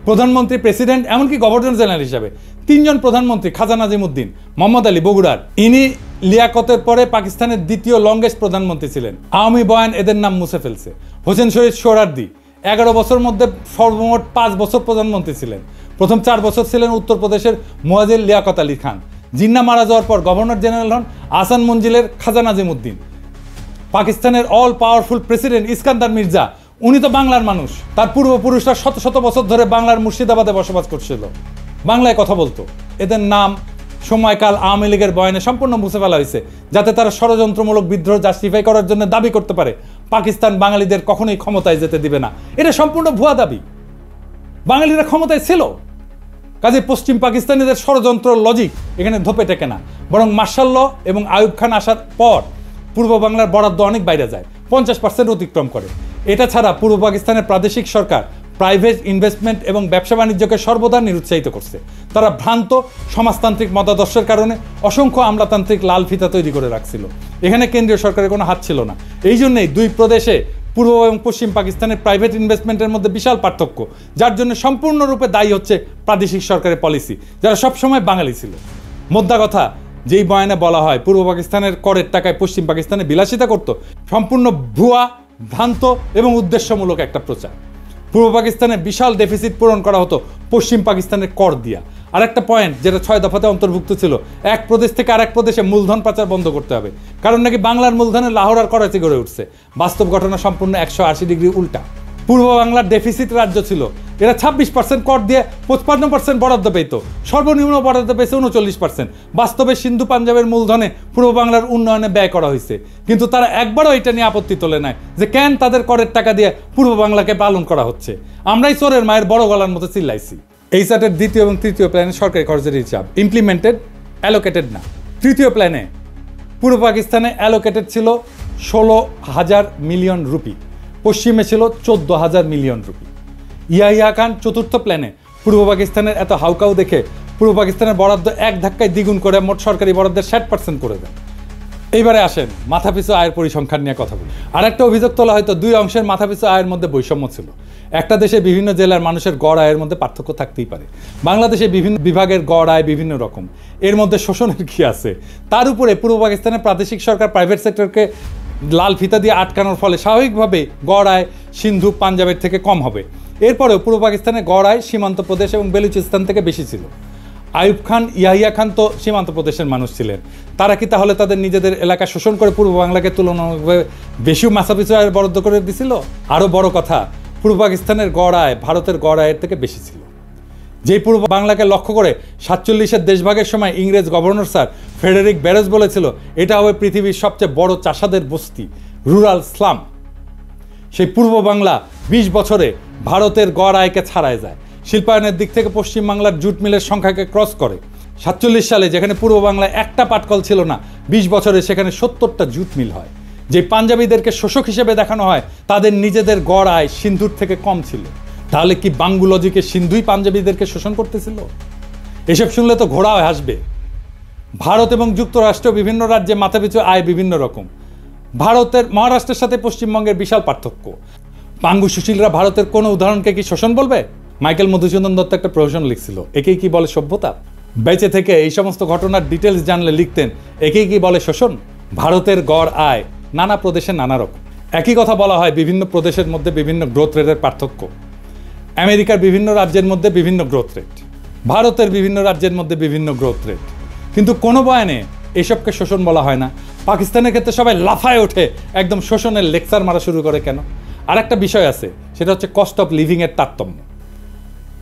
প্রধানমন্ত্রী, প্রেসিডেন্ট, এমনকি গভর্নর জেনারেল হিসাবে 3 জন প্রধানমন্ত্রী, খাজা নাজিমুদ্দিন, মোহাম্মদ আলী বগুড়ার, ইনি লিয়াকতের পরে পাকিস্তানের দ্বিতীয় লংগেস্ট প্রধানমন্ত্রী ছিলেন। আওয়ামী বয়ান এদের নাম মুছে ফেলছে। হোসেন শহীদ সোহরাওয়ার্দী 11 বছর মধ্যে সর্বমোট 5 বছর প্রধানমন্ত্রী ছিলেন। প্রথম 4 বছর ছিলেন উত্তরপ্রদেশের মুয়াজ্জিল লিয়াকত আলী খান। জিন্না মারা যাওয়ার পর গভর্নর জেনারেল হন আহসান মঞ্জিলের খাজা নাজিমুদ্দিন। পাকিস্তানের all powerful president Iskander Mirza, উনি তো বাংলার মানুষ। তার পূর্বপুরুষরা শত শত বছর ধরে বাংলার মুর্শিদাবাদে বসবাস করছিল, বাংলায় কথা বলতো। এদের নাম সময়কাল আওয়ামী লীগের বয়ানে সম্পূর্ণ মুছে ফেলা হয়েছে, যাতে তারা ষড়যন্ত্রমূলক বিদ্রোহ জাস্টিফাই করার জন্য দাবি করতে পারে পাকিস্তান বাঙালিদের কখনোই ক্ষমতায় যেতে দিবে না। এটা সম্পূর্ণ ভুয়া দাবি। বাঙালিরা ক্ষমতায় ছিল, কাজে পশ্চিম পাকিস্তানিদের ষড়যন্ত্র লজিক এখানে ধোপে টেকে না। বরং মার্শাল ল এবং আইয়ুব খান আসার পর পূর্ব বাংলার বরাদ্দ অনেক বাইরে যায়, 50% অতিক্রম করে। এটা ছাড়া পূর্ব পাকিস্তানের প্রাদেশিক সরকার প্রাইভেট ইনভেস্টমেন্ট এবং ব্যবসা বাণিজ্যকে সর্বদা নিরুৎসাহিত করছে। তারা ভ্রান্ত সমাজতান্ত্রিক মতাদর্শের কারণে অসংখ্য আমলাতান্ত্রিক লাল ফিতা তৈরি করে রাখছিল। এখানে কেন্দ্রীয় সরকারের কোনো হাত ছিল না। এই জন্যই দুই প্রদেশে পূর্ব এবং পশ্চিম পাকিস্তানের প্রাইভেট ইনভেস্টমেন্টের মধ্যে বিশাল পার্থক্য, যার জন্য সম্পূর্ণরূপে দায়ী হচ্ছে প্রাদেশিক সরকারের পলিসি, যারা সবসময় বাঙালি ছিল। মোদ্দা কথা, যেই বয়ানে বলা হয় পূর্ব পাকিস্তানের করের টাকায় পশ্চিম পাকিস্তানে বিলাসিতা করত, সম্পূর্ণ ভুয়া, ভ্রান্ত এবং উদ্দেশ্যমূলক একটা প্রচার। পূর্ব পাকিস্তানে বিশাল ডেফিসিট পূরণ করা হতো পশ্চিম পাকিস্তানের কর দিয়া। আর একটা পয়েন্ট যেটা 6 দফাতে অন্তর্ভুক্ত ছিল, এক প্রদেশ থেকে আরেক প্রদেশে মূলধন পাচার বন্ধ করতে হবে, কারণ নাকি বাংলার মূলধনে লাহোর আর করাচি গড়ে উঠছে। বাস্তব ঘটনা সম্পূর্ণ 180 ডিগ্রি উল্টা। পূর্ব বাংলার ডেফিসিট রাজ্য ছিল, এরা 26% কর দিয়ে 55% বরাদ্দ পেত, সর্বনিম্ন বরাদ্দ পেয়েছে 39%। বাস্তবে সিন্ধু পাঞ্জাবের মূলধনে পূর্ব বাংলার উন্নয়নে ব্যয় করা হয়েছে, কিন্তু তারা একবারও এটা নিয়ে আপত্তি তোলে নাই যে কেন তাদের করের টাকা দিয়ে পূর্ব বাংলাকে পালন করা হচ্ছে। আমরাই চোরের মায়ের বড় গলার মতো চিল্লাইছি। এই চার্টের দ্বিতীয় এবং তৃতীয় প্ল্যানে সরকারি খরচের হিসাব ইমপ্লিমেন্টেড, অ্যালোকেটেড না। তৃতীয় প্ল্যানে পূর্ব পাকিস্তানে অ্যালোকেটেড ছিল 16,000 মিলিয়ন রুপি, পশ্চিমে ছিল 14,000 মিলিয়ন রুপি। ইয়াহিয়া খান চতুর্থ প্ল্যানে পূর্ব পাকিস্তানের এত হাউকাউ দেখে পূর্ব পাকিস্তানের বরাদ্দ এক ধাক্কায় দ্বিগুণ করে মোট সরকারি বরাদ্দের 60% করে দেন। এইবারে আসেন মাথাপিছু আয়ের পরিসংখ্যান নিয়ে কথা বলি। আর একটা অভিযোগ তোলা হয়তো দুই অংশের মাথাপিছু আয়ের মধ্যে বৈষম্য ছিল। একটা দেশে বিভিন্ন জেলার মানুষের গড় আয়ের মধ্যে পার্থক্য থাকতেই পারে। বাংলাদেশে বিভিন্ন বিভাগের গড় আয় বিভিন্ন রকম, এর মধ্যে শোষণের কি আছে? তার উপরে পূর্ব পাকিস্তানের প্রাদেশিক সরকার প্রাইভেট সেক্টরকে লাল ফিতা দিয়ে আটকানোর ফলে স্বাভাবিকভাবে গড় আয় সিন্ধু পাঞ্জাবের থেকে কম হবে। এরপরেও পূর্ব পাকিস্তানের গড় আয় সীমান্ত প্রদেশ এবং বেলুচিস্তান থেকে বেশি ছিল। আইয়ুব খান, ইয়াহিয়া খান তো সীমান্ত প্রদেশের মানুষ ছিলেন। তারা কি তাহলে তাদের নিজেদের এলাকা শোষণ করে পূর্ব বাংলাকে তুলনামূলকভাবে বেশি মাথাপিছু আয়ের বরাদ্দ করে দিছিল? আরও বড় কথা, পূর্ব পাকিস্তানের গড় আয় ভারতের গড় আয়ের থেকে বেশি ছিল। যেই পূর্ব বাংলাকে লক্ষ্য করে 47-এর দেশভাগের সময় ইংরেজ গভর্নর স্যার ফ্রেডেরিক ব্যারেজ বলেছিল এটা হবে পৃথিবীর সবচেয়ে বড় চাষাদের বস্তি, রুরাল স্লাম। সেই পূর্ব বাংলা 20 বছরে ভারতের গড় আয়কে ছাড়ায় যায়। শিল্পায়নের দিক থেকে পশ্চিম বাংলার জুট মিলের সংখ্যাকে ক্রস করে। 47 সালে যেখানে পূর্ব বাংলায় একটা পাটকল ছিল না, 20 বছরে সেখানে 70টা জুট মিল হয়। যে পাঞ্জাবিদেরকে শোষক হিসেবে দেখানো হয়, তাদের নিজেদের গড় আয় সিন্ধুর থেকে কম ছিল। তাহলে কি বাঙ্গুলজিকে সিন্ধুই পাঞ্জাবিদেরকে শোষণ করতেছিল? এসব শুনলে তো ঘোড়া হাসবে। ভারত এবং যুক্তরাষ্ট্র বিভিন্ন রাজ্যে মাথাপিছু আয় বিভিন্ন রকম। ভারতের মহারাষ্ট্রের সাথে পশ্চিমবঙ্গের বিশাল পার্থক্য। পাঙ্গু সুশীলরা ভারতের কোনো উদাহরণকে কি শোষণ বলবে? মাইকেল মধুসূদন দত্ত একটা প্রহসন লিখছিল, একেই কি বলে সভ্যতা? বেঁচে থেকে এই সমস্ত ঘটনার ডিটেলস জানলে লিখতেন, একেই কি বলে শোষণ? ভারতের গড় আয় নানা প্রদেশে নানা রকম। একই কথা বলা হয় বিভিন্ন প্রদেশের মধ্যে বিভিন্ন গ্রোথ রেটের পার্থক্য। আমেরিকার বিভিন্ন রাজ্যের মধ্যে বিভিন্ন গ্রোথ রেট, ভারতের বিভিন্ন রাজ্যের মধ্যে বিভিন্ন গ্রোথ রেট, কিন্তু কোনো বয়ানে এসবকে শোষণ বলা হয় না। পাকিস্তানের ক্ষেত্রে সবাই লাফায় ওঠে, একদম শোষণের লেকচার মারা শুরু করে কেন? আর একটা বিষয় আছে, সেটা হচ্ছে কস্ট অফ লিভিংয়ের তারতম্য।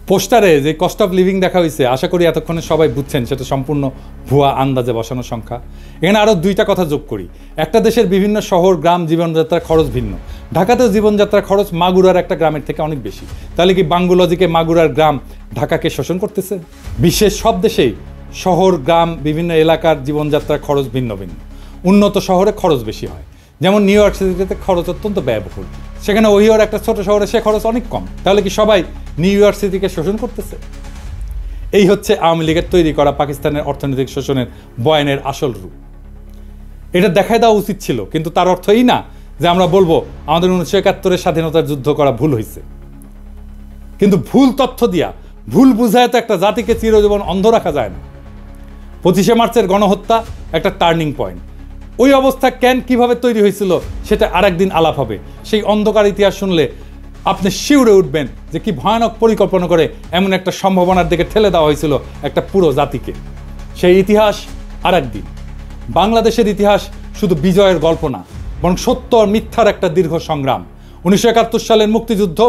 পোস্টারে যে কস্ট অফ লিভিং দেখা হয়েছে, আশা করি এতক্ষণে সবাই বুঝছেন সেটা সম্পূর্ণ ভুয়া আন্দাজে বসানো সংখ্যা। এখানে আরও দুইটা কথা যোগ করি। একটা দেশের বিভিন্ন শহর গ্রাম জীবনযাত্রার খরচ ভিন্ন। ঢাকাতেও জীবনযাত্রার খরচ মাগুরার একটা গ্রামের থেকে অনেক বেশি। তাহলে কি বাঙ্গুলজিকে মাগুরার গ্রাম ঢাকাকে শোষণ করতেছে? বিশ্বের সব দেশেই শহর গ্রাম বিভিন্ন এলাকার জীবনযাত্রার খরচ ভিন্ন ভিন্ন। উন্নত শহরে খরচ বেশি হয়, যেমন নিউ ইয়র্ক সিটিতে খরচ অত্যন্ত ব্যয়বহুল, সেখানে ওহিওর একটা ছোট শহরে সে খরচ অনেক কম। তাহলে কি সবাই নিউ ইয়র্ক সিটিকে শোষণ করতেছে? এই হচ্ছে আওয়ামী লীগের তৈরি করা পাকিস্তানের অর্থনৈতিক শোষণের বয়ানের আসল রূপ। এটা দেখাই দেওয়া উচিত ছিল, কিন্তু তার অর্থ এই না যে আমরা বলবো আমাদের 1971-এর স্বাধীনতার যুদ্ধ করা ভুল হয়েছে। কিন্তু ভুল তথ্য দিয়া ভুল বুঝায় তো একটা জাতিকে চিরজীবন অন্ধ রাখা যায় না। 25শে মার্চের গণহত্যা একটা টার্নিং পয়েন্ট। ওই অবস্থা কেন কিভাবে তৈরি হয়েছিল সেটা আরেকদিন আলাপ হবে। সেই অন্ধকার ইতিহাস শুনলে আপনি শিউরে উঠবেন যে কি ভয়ানক পরিকল্পনা করে এমন একটা সম্ভাবনার দিকে ঠেলে দেওয়া হয়েছিল একটা পুরো জাতিকে। সেই ইতিহাস আরেকদিন। বাংলাদেশের ইতিহাস শুধু বিজয়ের গল্প না, বরং সত্য আর মিথ্যার একটা দীর্ঘ সংগ্রাম। 1971 সালের মুক্তিযুদ্ধ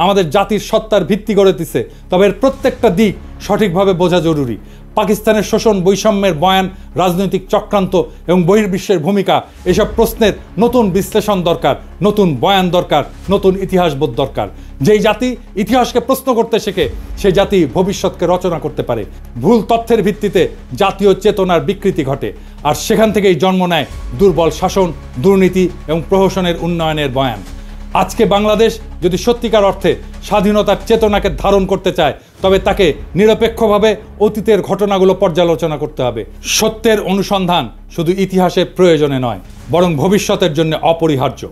আমাদের জাতির সত্তার ভিত্তি গড়ে দিছে, তবে এর প্রত্যেকটা দিক সঠিকভাবে বোঝা জরুরি। পাকিস্তানের শোষণ, বৈষম্যের বয়ান, রাজনৈতিক চক্রান্ত এবং বহির্বিশ্বের ভূমিকা, এসব প্রশ্নের নতুন বিশ্লেষণ দরকার, নতুন বয়ান দরকার, নতুন ইতিহাসবোধ দরকার। যেই জাতি ইতিহাসকে প্রশ্ন করতে শেখে, সেই জাতি ভবিষ্যৎকে রচনা করতে পারে। ভুল তথ্যের ভিত্তিতে জাতীয় চেতনার বিকৃতি ঘটে, আর সেখান থেকেই জন্ম নেয় দুর্বল শাসন, দুর্নীতি এবং প্রহসনের উন্নয়নের বয়ান। আজকে বাংলাদেশ যদি সত্যিকার অর্থে স্বাধীনতার চেতনাকে ধারণ করতে চায়, তবে তাকে নিরপেক্ষভাবে অতীতের ঘটনাগুলো পর্যালোচনা করতে হবে। সত্যের অনুসন্ধান শুধু ইতিহাসের প্রয়োজনে নয়, বরং ভবিষ্যতের জন্য অপরিহার্য।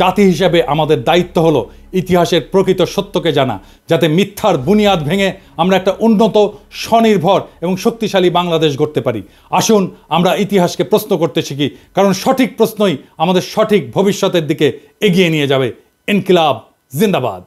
জাতি হিসেবে আমাদের দায়িত্ব হলো ইতিহাসের প্রকৃত সত্যকে জানা, যাতে মিথ্যার বুনিয়াদ ভেঙে আমরা একটা উন্নত, স্বনির্ভর এবং শক্তিশালী বাংলাদেশ গড়তে পারি। আসুন আমরা ইতিহাসকে প্রশ্ন করতে শিখি, কারণ সঠিক প্রশ্নই আমাদের সঠিক ভবিষ্যতের দিকে এগিয়ে নিয়ে যাবে। ইনকিলাব জিন্দাবাদ।